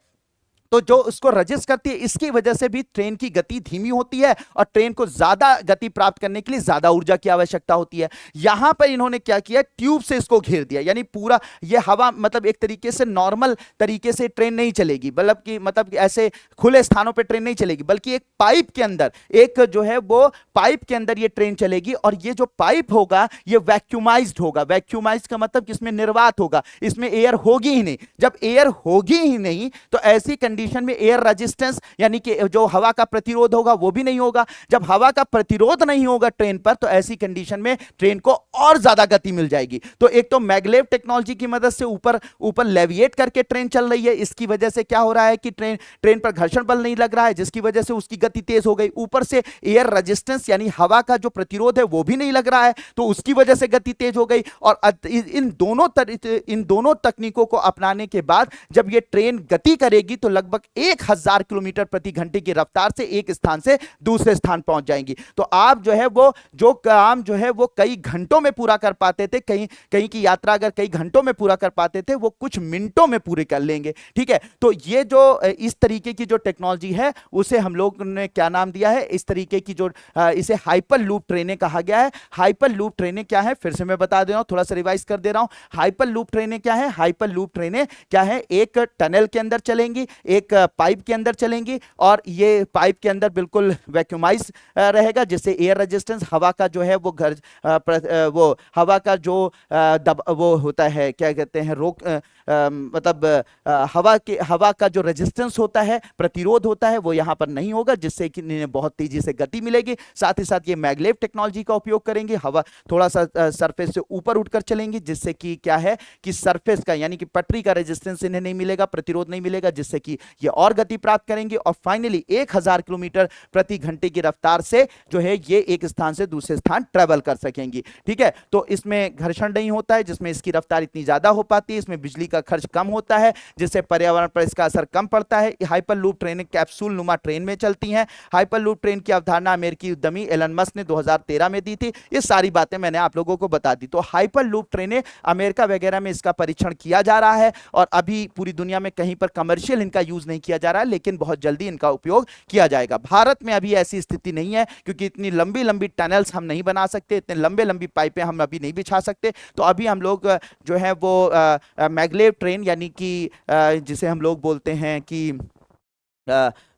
Speaker 1: तो जो उसको रजिस्ट करती है, इसकी वजह से भी ट्रेन की गति धीमी होती है और ट्रेन को ज्यादा गति प्राप्त करने के लिए ज्यादा ऊर्जा की आवश्यकता होती है। यहां पर इन्होंने क्या किया, ट्यूब से इसको घेर दिया, यानी पूरा ये हवा, मतलब एक तरीके से नॉर्मल तरीके से ट्रेन नहीं चलेगी, मतलब ऐसे खुले स्थानों पर ट्रेन नहीं चलेगी, बल्कि एक पाइप के अंदर, एक जो है वो पाइप के अंदर ये ट्रेन चलेगी। और ये जो पाइप होगा ये वैक्यूमाइज्ड होगा। वैक्यूमाइज्ड का मतलब कि इसमें निर्वात होगा, इसमें एयर होगी ही नहीं। जब एयर होगी ही नहीं तो ऐसी कंडीशन में एयर रेजिस्टेंस, यानी कि जो हवा का प्रतिरोध होगा वो भी नहीं होगा। जब हवा का प्रतिरोध नहीं होगा ट्रेन पर तो ऐसी कंडीशन में ट्रेन को और ज्यादा गति मिल जाएगी। तो एक तो मैगलेव टेक्नोलॉजी की मदद से ऊपर लेविएट करके ट्रेन चल रही है, इसकी वजह से क्या हो रहा है कि ट्रेन पर घर्षण बल नहीं लग रहा है, जिसकी वजह से उसकी गति तेज हो गई। ऊपर से एयर रेजिस्टेंस यानी हवा का जो प्रतिरोध है वो भी नहीं लग रहा है, तो उसकी वजह से गति तेज हो गई। और इन दोनों तकनीकों को अपनाने के बाद जब ये ट्रेन गति करेगी तो लगभग लगभग 1000 किलोमीटर प्रति घंटे की रफ्तार से एक स्थान से दूसरे स्थान पहुंच जाएंगी। तो आप जो है वो जो काम जो है वो कई घंटों में पूरा कर पाते थे, कहीं कहीं की यात्रा अगर कई घंटों में पूरा कर पाते थे, वो कुछ मिनटों में पूरी कर लेंगे। ठीक है, तो ये जो इस तरीके की जो टेक्नोलॉजी है उसे हम लोग ने क्या नाम दिया है, इस तरीके की जो इसे हाइपर लूप ट्रेनें कहा गया है। हाइपर लूप ट्रेनें क्या है, फिर से मैं बता दे रहा हूं, थोड़ा सा रिवाइज कर दे रहा हूं। हाइपर लूप ट्रेनें क्या है, हाइपर लूप ट्रेनें क्या है, एक टनल के अंदर चलेंगी, एक पाइप के अंदर चलेंगी, और ये पाइप के अंदर बिल्कुल वैक्यूमाइज रहेगा, जिससे एयर रेजिस्टेंस, हवा का जो है वो घर वो हवा का जो वो होता है, क्या कहते हैं, रोक मतलब हवा का जो रेजिस्टेंस होता है, प्रतिरोध होता है, वो यहाँ पर नहीं होगा, जिससे कि इन्हें बहुत तेजी से गति मिलेगी। साथ ही साथ ये मैगलेव टेक्नोलॉजी का उपयोग करेंगे, हवा थोड़ा सा सरफेस से ऊपर उठकर चलेंगी, जिससे कि क्या है कि सरफेस का यानी कि पटरी का रेजिस्टेंस इन्हें नहीं मिलेगा, प्रतिरोध नहीं मिलेगा, जिससे कि ये और गति प्राप्त करेंगे, और फाइनली 1000 किलोमीटर प्रति घंटे की रफ्तार से जो है ये एक स्थान से दूसरे स्थान ट्रेवल कर सकेंगी। ठीक है, तो इसमें घर्षण नहीं होता है, जिसमें इसकी रफ्तार इतनी ज्यादा हो पाती है, इसमें बिजली का खर्च कम होता है, जिससे पर्यावरण पर इसका असर कम पड़ता है। हाइपर लूप ट्रेनें कैप्सूल नुमा ट्रेन में चलती हैं। हाइपर लूप ट्रेन की अवधारणा अमेरिकी उद्यमी एलन मस्क ने 2013 में दी थी। ये सारी बातें मैंने आप लोगों को बता दी। तो हाइपर लूप ट्रेनें अमेरिका वगैरह में इसका परीक्षण किया जा रहा है, और अभी पूरी दुनिया में कहीं पर कमर्शियल इनका यूज नहीं किया जा रहा है, लेकिन बहुत जल्दी इनका उपयोग किया जाएगा। भारत में अभी ऐसी स्थिति नहीं है, क्योंकि इतनी लंबी लंबी टनल्स हम नहीं बना सकते, इतने लंबे लंबी पाइपें हम अभी नहीं बिछा सकते। तो अभी हम लोग जो है वो मैगलेव ट्रेन यानी कि जिसे हम लोग बोलते हैं कि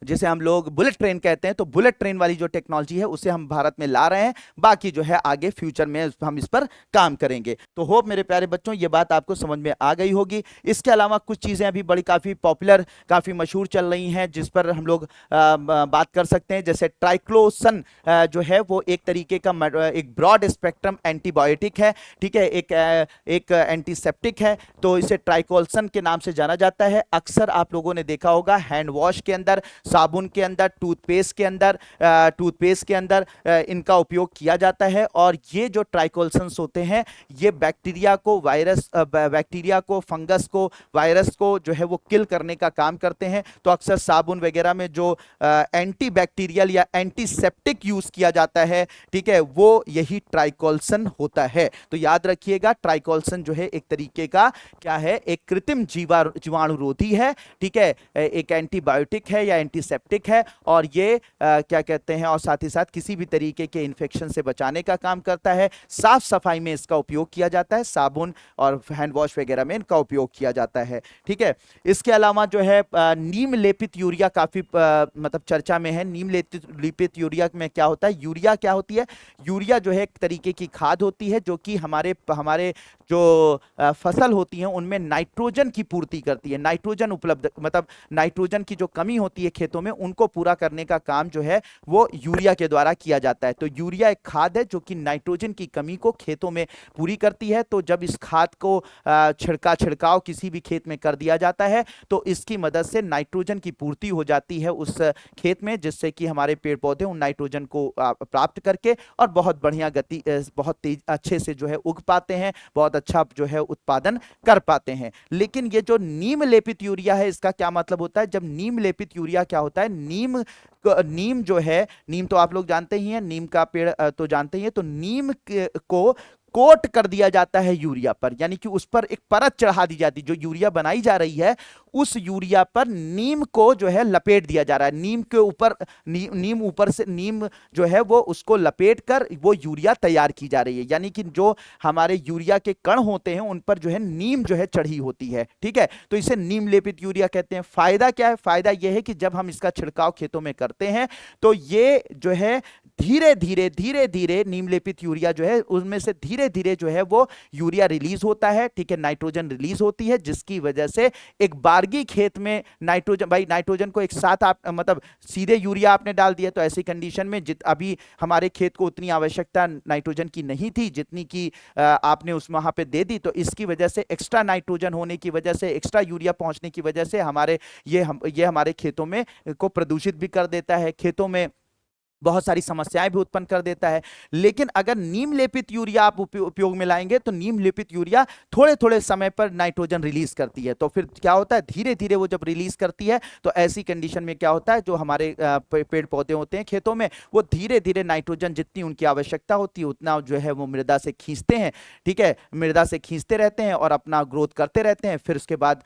Speaker 1: जिसे हम लोग बुलेट ट्रेन कहते हैं, तो बुलेट ट्रेन वाली जो टेक्नोलॉजी है उसे हम भारत में ला रहे हैं। बाकी जो है आगे फ्यूचर में हम इस पर काम करेंगे। तो होप मेरे प्यारे बच्चों ये बात आपको समझ में आ गई होगी। इसके अलावा कुछ चीज़ें अभी बड़ी काफ़ी पॉपुलर, काफ़ी मशहूर चल रही हैं, जिस पर हम लोग बात कर सकते हैं। जैसे ट्राइक्लोसन जो है वो एक तरीके का एक ब्रॉड स्पेक्ट्रम एंटीबायोटिक है। ठीक है, एक एंटीसेप्टिक है, तो इसे ट्राइक्लोसन के नाम से जाना जाता है। अक्सर आप लोगों ने देखा होगा हैंड वॉश के अंदर, साबुन के अंदर, टूथपेस्ट के अंदर इनका उपयोग किया जाता है। और ये जो ट्राइकोल्सन्स होते हैं ये बैक्टीरिया को, फंगस को, वायरस को जो है वो किल करने का काम करते हैं। तो अक्सर साबुन वगैरह में जो एंटीबैक्टीरियल या एंटीसेप्टिक यूज किया जाता है, ठीक है, वो यही ट्राइकोल्सन होता है। तो याद रखिएगा, ट्राइकोल्सन जो है एक तरीके का क्या है, एक कृत्रिम जीवाणुरोधी है। ठीक है, एक एंटीबायोटिक है या एंटीसेप्टिक है, और ये क्या कहते हैं, और साथ ही साथ किसी भी तरीके के इन्फेक्शन से बचाने का काम करता है। साफ सफाई में इसका उपयोग किया जाता है, साबुन और हैंड वॉश वगैरह में इनका उपयोग किया जाता है। ठीक है, इसके अलावा जो है नीम लेपित यूरिया काफी मतलब चर्चा में है। नीम लेपित यूरिया में क्या होता है, यूरिया क्या होती है, यूरिया जो है एक तरीके की खाद होती है, जो कि हमारे जो फसल होती हैं उनमें नाइट्रोजन की पूर्ति करती है। नाइट्रोजन उपलब्ध, मतलब नाइट्रोजन की जो कमी होती है खेतों में, उनको पूरा करने का काम जो है वो यूरिया के द्वारा किया जाता है। तो यूरिया एक खाद है जो कि नाइट्रोजन की कमी को खेतों में पूरी करती है। तो जब इस खाद को छिड़काव किसी भी खेत में कर दिया जाता है, तो इसकी मदद से नाइट्रोजन की पूर्ति हो जाती है उस खेत में, जिससे कि हमारे पेड़ पौधे उन नाइट्रोजन को प्राप्त करके और बहुत बढ़िया गति, बहुत तेज अच्छे से जो है उग पाते हैं, बहुत अच्छा जो है उत्पादन कर पाते हैं। लेकिन ये जो नीम लेपित यूरिया है, इसका क्या मतलब होता है? जब नीम लेपित यूरिया क्या होता है, नीम जो है, नीम तो आप लोग जानते ही हैं, नीम का पेड़ तो जानते ही हैं। तो नीम को कोट कर दिया जाता है यूरिया पर, यानी कि उस पर एक परत चढ़ा दी जाती है। जो यूरिया बनाई जा रही है उस यूरिया पर नीम को जो है लपेट दिया जा रहा है। नीम के ऊपर नीम ऊपर से, नीम जो है वो उसको लपेट कर वो यूरिया तैयार की जा रही है। यानी कि जो हमारे यूरिया के कण होते हैं उन पर जो है नीम जो है चढ़ी होती है। ठीक है, तो इसे नीम लेपित यूरिया कहते हैं। फायदा क्या है? फायदा यह है कि जब हम इसका छिड़काव खेतों में करते हैं तो ये जो है धीरे धीरे नीम लेपित यूरिया जो है उसमें से धीरे धीरे जो है वो यूरिया रिलीज होता है। ठीक है, नाइट्रोजन रिलीज होती है, जिसकी वजह से एक बारगी खेत में नाइट्रोजन को एक साथ आप मतलब सीधे यूरिया आपने डाल दिया, तो ऐसी कंडीशन में अभी हमारे खेत को उतनी आवश्यकता नाइट्रोजन की नहीं थी जितनी की आपने उस वहां पे दे दी। तो इसकी वजह से एक्स्ट्रा नाइट्रोजन होने की वजह से, एक्स्ट्रा यूरिया पहुंचने की वजह से हमारे ये हमारे खेतों में को प्रदूषित भी कर देता है। खेतों में बहुत सारी समस्याएं भी उत्पन्न कर देता है। लेकिन अगर नीम लेपित यूरिया आप उपयोग में लाएंगे तो नीम लेपित यूरिया थोड़े थोड़े समय पर नाइट्रोजन रिलीज करती है। तो फिर क्या होता है, धीरे धीरे वो जब रिलीज करती है तो ऐसी कंडीशन में क्या होता है, जो हमारे पेड़ पौधे होते हैं खेतों में, वो धीरे धीरे नाइट्रोजन जितनी उनकी आवश्यकता होती है उतना जो है वो मृदा से खींचते हैं। ठीक है, मृदा से खींचते रहते हैं और अपना ग्रोथ करते रहते हैं। फिर उसके बाद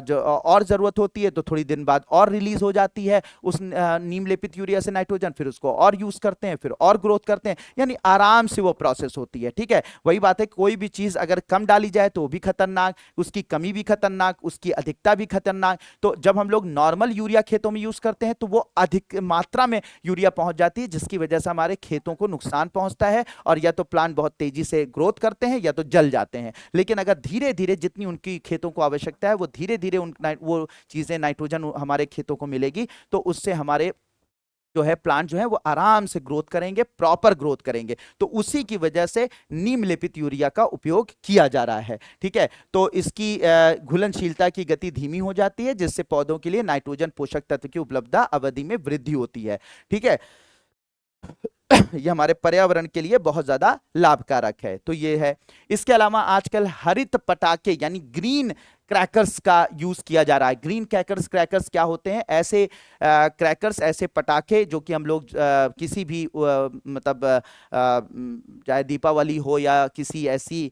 Speaker 1: जो और जरूरत होती है तो थोड़ी दिन बाद और रिलीज हो जाती है उस नीम लेपित यूरिया से नाइट्रोजन, फिर उसको और यूज करते हैं, फिर और ग्रोथ करते हैं, यानी आराम से वो प्रोसेस होती है। ठीक है, वही बात है, कोई भी चीज अगर कम डाली जाए तो वो भी खतरनाक, उसकी कमी भी खतरनाक, उसकी अधिकता भी खतरनाक। तो जब हम लोग नॉर्मल यूरिया खेतों में यूज करते हैं तो वो अधिक मात्रा में यूरिया पहुंच जाती है, जिसकी वजह से हमारे खेतों को नुकसान पहुंचता है और या तो प्लांट बहुत तेजी से ग्रोथ करते हैं या तो जल जाते हैं। लेकिन अगर धीरे धीरे जितनी उनकी खेतों को आवश्यकता है वो धीरे धीरे वो चीजें नाइट्रोजन हमारे खेतों को मिलेगी, तो उससे हमारे जो है प्लांट जो है वो आराम से ग्रोथ करेंगे, प्रॉपर ग्रोथ करेंगे। तो उसी की वजह से नीम लेपित यूरिया का उपयोग किया जा रहा है। ठीक है, तो इसकी घुलनशीलता की गति धीमी हो जाती है, जिससे पौधों के लिए नाइट्रोजन पोषक तत्व की उपलब्धता अवधि में वृद्धि होती है। ठीक है, ये हमारे पर्यावरण के लिए बहुत ज्यादा लाभकारक है। तो ये है। इसके अलावा आजकल हरित पटाखे यानी ग्रीन क्रैकर्स का यूज किया जा रहा है। ग्रीन क्रैकर्स, क्रैकर्स क्या होते हैं, ऐसे क्रैकर्स, ऐसे पटाखे जो कि हम लोग किसी भी मतलब चाहे दीपावली हो या किसी ऐसी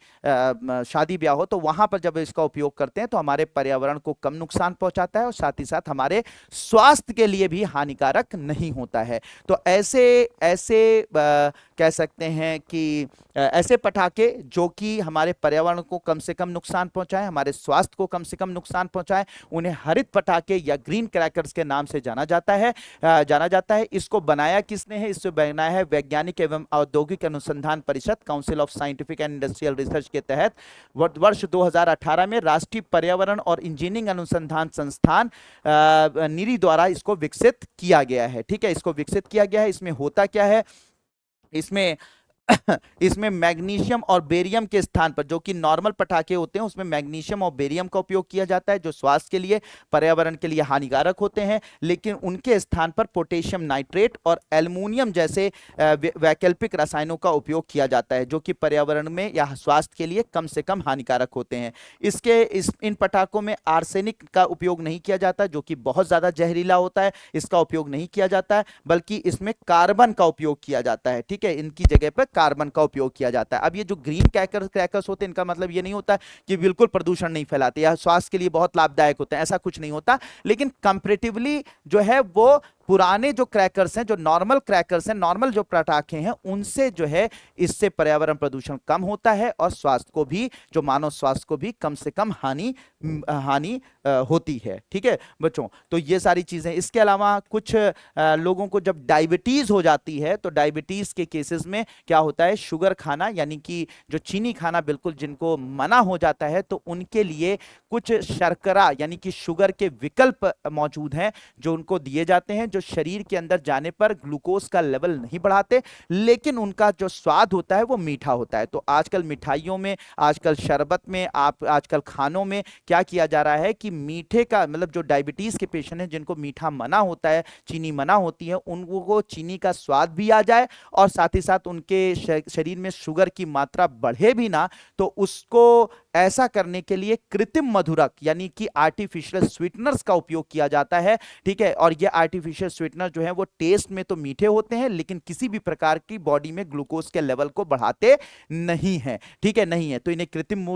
Speaker 1: शादी ब्याह हो तो वहां पर जब इसका उपयोग करते हैं तो हमारे पर्यावरण को कम नुकसान पहुंचाता है और साथ ही साथ हमारे स्वास्थ्य के लिए भी हानिकारक नहीं होता है। तो ऐसे ऐसे कह सकते हैं कि ऐसे पटाखे जो कि हमारे पर्यावरण को कम से कम नुकसान पहुंचाए, हमारे स्वास्थ्य को कम से कम नुकसान पहुंचाए, उन्हें हरित पटाखे या ग्रीन क्रैकर्स के नाम से जाना जाता है। इसको बनाया किसने है? इससे बनाया है वैज्ञानिक एवं औद्योगिक अनुसंधान परिषद, council of scientific and industrial research के तहत वर्ष 2018 में राष्ट्रीय पर्यावरण और इंजीनियरिंग अनुसंधान संस्थान नीरी द्वारा इसको विकसित किया गया है। ठीक है, इसको विकसित किया गया है। इसमें होता क्या है, इसमें इसमें मैग्नीशियम और बेरियम के स्थान पर, जो कि नॉर्मल पटाखे होते हैं उसमें मैग्नीशियम और बेरियम का उपयोग किया जाता है जो स्वास्थ्य के लिए, पर्यावरण के लिए हानिकारक होते हैं। लेकिन उनके स्थान पर पोटेशियम नाइट्रेट और एल्युमिनियम जैसे वैकल्पिक रसायनों का उपयोग किया जाता है जो कि पर्यावरण में या स्वास्थ्य के लिए कम से कम हानिकारक होते हैं। इन पटाखों में आर्सेनिक का उपयोग नहीं किया जाता जो कि बहुत ज्यादा जहरीला होता है, इसका उपयोग नहीं किया जाता है, बल्कि इसमें कार्बन का उपयोग किया जाता है। ठीक है, इनकी जगह पर कार्बन का उपयोग किया जाता है। अब ये जो ग्रीन क्रैकर्स होते हैं इनका मतलब ये नहीं होता कि बिल्कुल प्रदूषण नहीं फैलाते या स्वास्थ्य के लिए बहुत लाभदायक होते हैं, ऐसा कुछ नहीं होता। लेकिन कंपैरेटिवली जो है वो पुराने जो क्रैकर्स हैं, जो नॉर्मल क्रैकर्स हैं, नॉर्मल जो पटाखे हैं, उनसे जो है इससे पर्यावरण प्रदूषण कम होता है और स्वास्थ्य को भी, जो मानव स्वास्थ्य को भी कम से कम हानि होती है। ठीक है बच्चों, तो ये सारी चीजें। इसके अलावा कुछ लोगों को जब डायबिटीज हो जाती है तो डायबिटीज के केसेस में क्या होता है, शुगर खाना यानी कि जो चीनी खाना बिल्कुल जिनको मना हो जाता है तो उनके लिए कुछ शर्करा यानी कि शुगर के विकल्प मौजूद हैं जो उनको दिए जाते हैं, जो शरीर के अंदर जाने पर ग्लूकोज का लेवल नहीं बढ़ाते, लेकिन उनका जो स्वाद होता है वो मीठा होता है। तो आजकल मिठाइयों में, आजकल शरबत में, आजकल खानों में क्या किया जा रहा है कि मीठे का मतलब जो डायबिटीज के पेशेंट हैं जिनको मीठा मना होता है, चीनी मना होती है, उनको चीनी का स्वाद भी आ जाए और साथ ही साथ उनके शरीर में शुगर की मात्रा बढ़े भी ना, तो उसको ऐसा करने के लिए कृत्रिम मधुरक यानी कि आर्टिफिशियल स्वीटनर्स का उपयोग किया जाता है। ठीक है, और ये आर्टिफिशियल स्वीटनर जो है वो टेस्ट में तो मीठे होते हैं लेकिन किसी भी प्रकार की बॉडी में ग्लूकोज के लेवल को बढ़ाते नहीं है। ठीक है, नहीं है, तो इन्हें कृत्रिम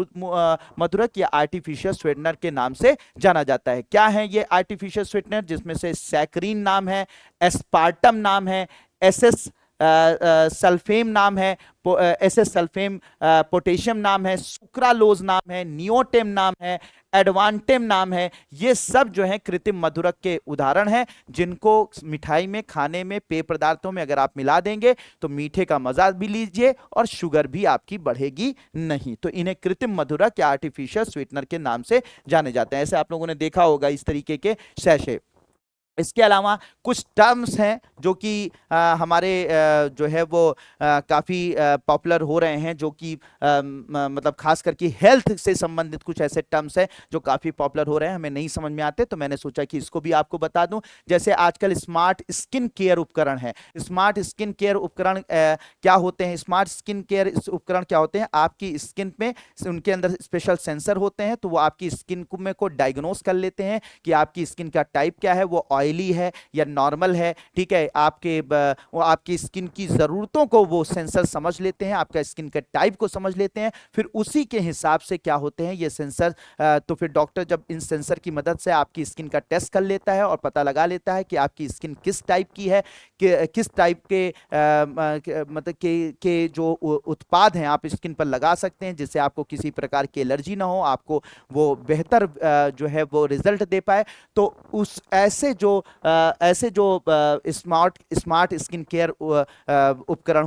Speaker 1: मधुरक या आर्टिफिशियल स्वीटनर के नाम से जाना जाता है। क्या है ये आर्टिफिशियल स्वीटनर? जिसमें से सैकरीन नाम है, एस्पार्टम नाम है, एसएस सल्फेम नाम है, एसएस सल्फेम, पोटेशियम नाम है, सुक्रालोज नाम है, नियोटेम नाम है, एडवांटेम नाम है। ये सब जो है कृत्रिम मधुरक के उदाहरण हैं जिनको मिठाई में, खाने में, पेय पदार्थों में अगर आप मिला देंगे तो मीठे का मजा भी लीजिए और शुगर भी आपकी बढ़ेगी नहीं। तो इन्हें कृत्रिम मधुरक या आर्टिफिशियल स्वीटनर के नाम से जाने जाते हैं। ऐसे आप लोगों ने देखा होगा इस तरीके के सैशे। इसके अलावा कुछ टर्म्स हैं जो कि हमारे जो है वो काफ़ी पॉपुलर हो रहे हैं, जो कि मतलब खास करके हेल्थ से संबंधित कुछ ऐसे टर्म्स हैं जो काफ़ी पॉपुलर हो रहे हैं, हमें नहीं समझ में आते, तो मैंने सोचा कि इसको भी आपको बता दूं। जैसे आजकल स्मार्ट स्किन केयर उपकरण है। स्मार्ट स्किन केयर उपकरण क्या होते हैं? स्मार्ट स्किन केयर उपकरण क्या होते हैं? आपकी स्किन में उनके अंदर स्पेशल सेंसर होते हैं, तो वो आपकी स्किन में को डायग्नोस कर लेते हैं कि आपकी स्किन का टाइप क्या है, वो ऑयली है या नॉर्मल है। ठीक है, वो आपकी स्किन की ज़रूरतों को वो सेंसर समझ लेते हैं, आपका स्किन का टाइप को समझ लेते हैं, फिर उसी के हिसाब से क्या होते हैं ये सेंसर। तो फिर डॉक्टर जब इन सेंसर की मदद से आपकी स्किन का टेस्ट कर लेता है और पता लगा लेता है कि आपकी स्किन किस टाइप की है, किस टाइप के मतलब के जो उत्पाद हैं आप स्किन पर लगा सकते हैं जिससे आपको किसी प्रकार की एलर्जी ना हो, आपको वो बेहतर जो है वो रिजल्ट दे पाए। तो उस ऐसे जो स्मार्ट स्मार्ट स्किन केयर उपकरण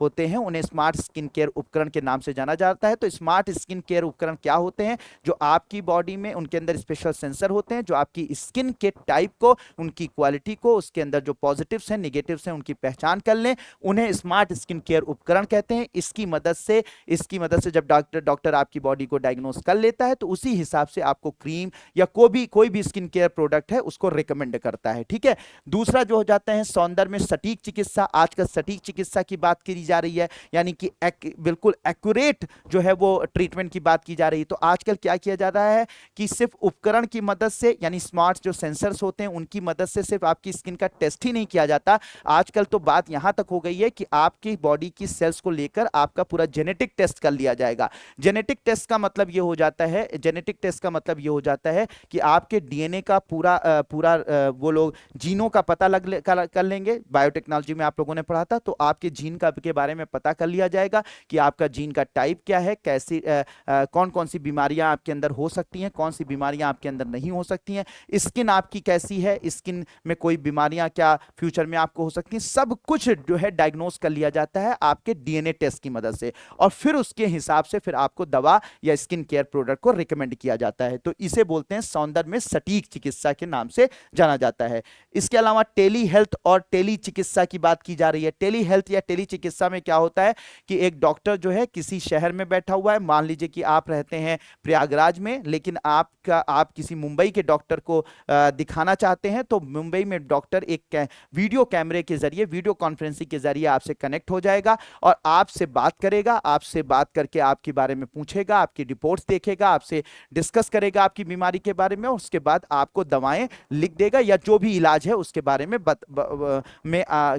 Speaker 1: होते हैं, उन्हें स्मार्ट स्किन केयर उपकरण के नाम से जाना जाता है। तो स्मार्ट स्किन केयर उपकरण क्या होते हैं? जो आपकी बॉडी में उनके अंदर स्पेशल सेंसर होते हैं जो आपकी स्किन के टाइप को, उनकी क्वालिटी को, उसके अंदर जो पॉजिटिव्स हैं निगेटिव्स हैं उनकी पहचान कर लें, उन्हें स्मार्ट स्किन केयर उपकरण कहते हैं। इसकी मदद से जब डॉक्टर आपकी बॉडी को डायग्नोस कर लेता है तो उसी हिसाब से आपको क्रीम या कोई भी स्किन केयर प्रोडक्ट है उसको रिकमेंड करता है। ठीक है, दूसरा जो हो जाता है सौंदर्य में सटीक चिकित्सा। आजकल सटीक चिकित्सा की बात की जा रही है, यानी कि बिल्कुल एक्यूरेट जो है वो ट्रीटमेंट की बात की जा रही है। तो आजकल क्या किया जा रहा है कि सिर्फ उपकरण की मदद से, यानी स्मार्ट जो सेंसर्स होते हैं उनकी मदद से सिर्फ आपकी स्किन का टेस्ट ही नहीं किया जाता। आजकल तो बात यहां तक हो गई है कि आपकी बॉडी की सेल्स को लेकर आपका पूरा जेनेटिक टेस्ट कर लिया जाएगा। जेनेटिक टेस्ट का मतलब ये हो जाता है कि आपके डीएनए का पूरा वो लोग जीनों का पता कर लेंगे। बायोटेक्नोलॉजी में आप लोगों ने पढ़ा था, तो आपके जीन के बारे में पता कर लिया जाएगा कि आपका जीन का टाइप क्या है, कैसी कौन कौन सी बीमारियां आपके अंदर हो सकती हैं, कौन सी बीमारियां आपके अंदर नहीं हो सकती हैं, स्किन आपकी कैसी है, स्किन में कोई बीमारियां क्या फ्यूचर में आपको हो सकती हैं, सब कुछ जो है डायग्नोस कर लिया जाता है आपके डीएनए टेस्ट की मदद से। और फिर उसके हिसाब से फिर आपको दवा या स्किन केयर प्रोडक्ट को रिकमेंड किया जाता है। तो इसे बोलते हैं सौंदर्य में सटीक चिकित्सा के नाम से जाना जाता है। इसके अलावा टेली हेल्थ और टेली चिकित्सा की बात की जा रही है। टेली हेल्थ या टेली चिकित्सा में क्या होता है कि एक डॉक्टर जो है किसी शहर में बैठा हुआ है, मान लीजिए कि आप रहते हैं प्रयागराज में, लेकिन आप किसी मुंबई के डॉक्टर को दिखाना चाहते हैं, तो मुंबई में डॉक्टर एक वीडियो कैमरे के जरिए, वीडियो कॉन्फ्रेंसिंग के जरिए आपसे कनेक्ट हो जाएगा और आपसे बात करेगा, आपसे बात करके आपके बारे में पूछेगा, आपकी रिपोर्ट्स देखेगा, आपसे डिस्कस करेगा आपकी बीमारी के बारे में, और उसके बाद आपको दवाएं लिख देगा या जो भी इलाज है उसके बारे में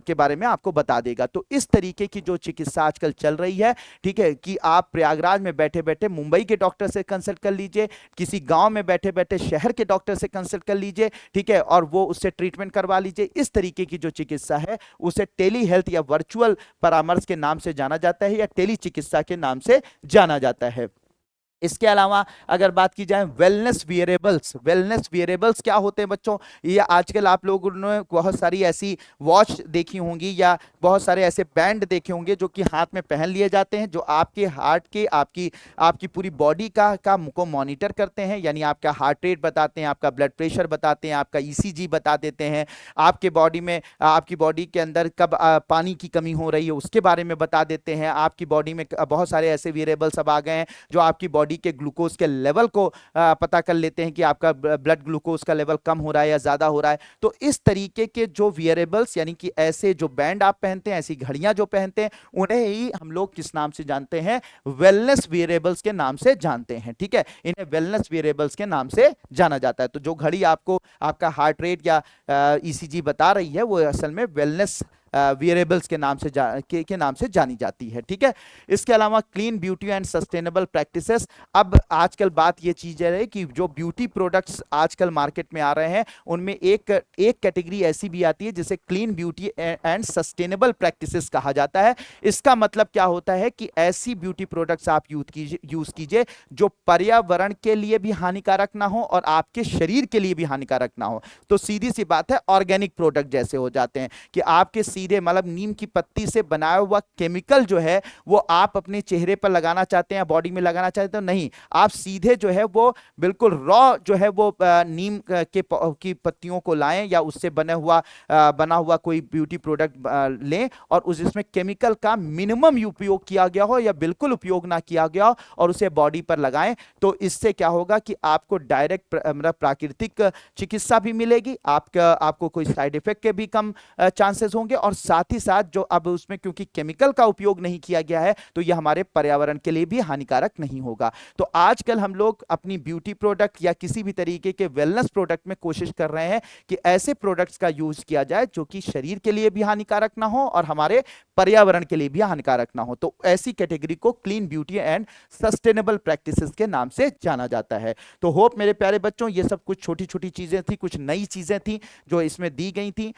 Speaker 1: के बारे में आपको बता देगा। तो इस तरीके की जो चिकित्सा आजकल चल रही है, ठीक है, कि आप प्रयागराज में बैठे बैठे मुंबई के डॉक्टर से कंसल्ट कर लीजिए, किसी गांव में बैठे बैठे शहर के डॉक्टर से कंसल्ट कर लीजिए, ठीक है, और वो उससे ट्रीटमेंट करवा लीजिए। इस तरीके की जो चिकित्सा है उसे टेली हेल्थ या वर्चुअल परामर्श के नाम से जाना जाता है या टेली चिकित्सा के नाम से जाना जाता है। इसके अलावा अगर बात की जाए वेलनेस वियरेबल्स क्या होते हैं बच्चों? ये आजकल आप लोगों ने बहुत सारी ऐसी वॉच देखी होंगी या बहुत सारे ऐसे बैंड देखे होंगे जो कि हाथ में पहन लिए जाते हैं, जो आपके हार्ट के आपकी आपकी पूरी बॉडी का को मॉनिटर करते हैं, यानी आपका हार्ट रेट बताते हैं, आपका ब्लड प्रेशर बताते हैं, आपका ईसीजी बता देते हैं, आपकी बॉडी के अंदर कब पानी की कमी हो रही है उसके बारे में बता देते हैं। आपकी बॉडी में बहुत सारे ऐसे वियरेबल्स अब आ गए हैं जो आपकी बॉडी के ग्लूकोज के लेवल को पता कर लेते हैं कि आपका ब्लड ग्लूकोज का लेवल कम हो रहा है या ज्यादा हो रहा है। तो इस तरीके के जो वियरेबल्स, यानी कि ऐसे जो बैंड आप पहनते हैं, ऐसी घड़ियां जो पहनते हैं, उन्हें ही हम लोग किस नाम से जानते हैं? वेलनेस वियरेबल्स के नाम से जानते हैं। ठीक है, इन्हें वेलनेस वियरेबल्स के नाम से जाना जाता है। तो जो घड़ी आपको आपका हार्ट रेट या ईसीजी बता रही है वो असल में वेलनेस वियरेबल्स के नाम से जानी जाती है। ठीक है, इसके अलावा clean beauty and sustainable practices. अब आजकल बात ये चीज है कि जो ब्यूटी प्रोडक्ट्स आजकल मार्केट में आ रहे हैं उनमें एक कैटेगरी ऐसी भी आती है जिसे clean beauty and sustainable practices कहा जाता है। इसका मतलब क्या होता है कि ऐसी ब्यूटी प्रोडक्ट्स आप यूज कीजिए जो पर्यावरण के लिए भी हानिकारक ना हो और आपके शरीर के लिए भी हानिकारक ना हो। तो सीधी सी बात है, ऑर्गेनिक प्रोडक्ट जैसे हो जाते हैं कि आपके सीधे मतलब नीम की पत्ती से बनाया हुआ केमिकल जो है वो आप अपने चेहरे पर लगाना चाहते हैं, बॉडी में लगाना चाहते हैं, नहीं, आप सीधे जो है वो बिल्कुल रॉ जो है वो नीम की पत्तियों को लाएं या उससे बना हुआ कोई ब्यूटी प्रोडक्ट लें और उस इसमें केमिकल का मिनिमम उपयोग किया गया हो या बिल्कुल उपयोग ना किया गया हो और उसे बॉडी पर लगाएं। तो इससे क्या होगा कि आपको डायरेक्ट मतलब प्राकृतिक चिकित्सा भी मिलेगी, आपको कोई साइड इफेक्ट के भी कम चांसेस होंगे और साथ ही साथ जो अब उसमें क्योंकि केमिकल का उपयोग नहीं किया गया है तो यह हमारे पर्यावरण के लिए भी हानिकारक नहीं होगा। तो आजकल हम लोग अपनी ब्यूटी प्रोडक्ट या किसी भी तरीके के वेलनेस प्रोडक्ट में कोशिश कर रहे हैं कि ऐसे प्रोडक्ट्स का यूज किया जाए जो कि शरीर के लिए भी हानिकारक ना हो और हमारे पर्यावरण के लिए भी हानिकारक ना हो। तो ऐसी कैटेगरी को clean beauty and sustainable practices के नाम से जाना जाता है। तो होप मेरे प्यारे बच्चों ये सब कुछ छोटी छोटी चीजें थी, कुछ नई चीजें थी जो इसमें दी गई थी।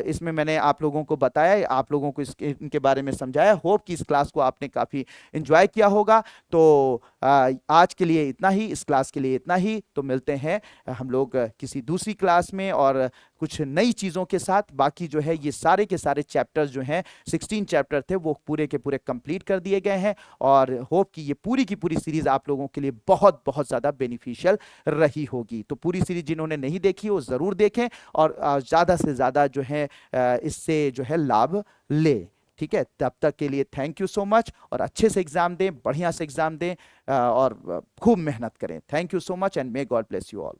Speaker 1: इसमें मैंने आप लोगों को बताया, आप लोगों को इनके बारे में समझाया। होप कि इस क्लास को आपने काफी एंजॉय किया होगा। तो आज के लिए इतना ही, इस क्लास के लिए इतना ही। तो मिलते हैं हम लोग किसी दूसरी क्लास में और कुछ नई चीजों के साथ। बाकी जो है ये सारे के सारे चैप्टर्स जो हैं 16 चैप्टर थे वो पूरे के पूरे कंप्लीट कर दिए गए हैं और होप कि ये पूरी की पूरी सीरीज आप लोगों के लिए बहुत बहुत ज्यादा बेनिफिशियल रही होगी। तो पूरी सीरीज जिन्होंने नहीं देखी वो जरूर देखें और ज्यादा से ज्यादा जो है इससे जो है लाभ ले। ठीक है, तब तक के लिए थैंक यू सो मच और अच्छे से एग्जाम दें, बढ़िया से एग्जाम दें और खूब मेहनत करें। Thank you so much and may God bless you all.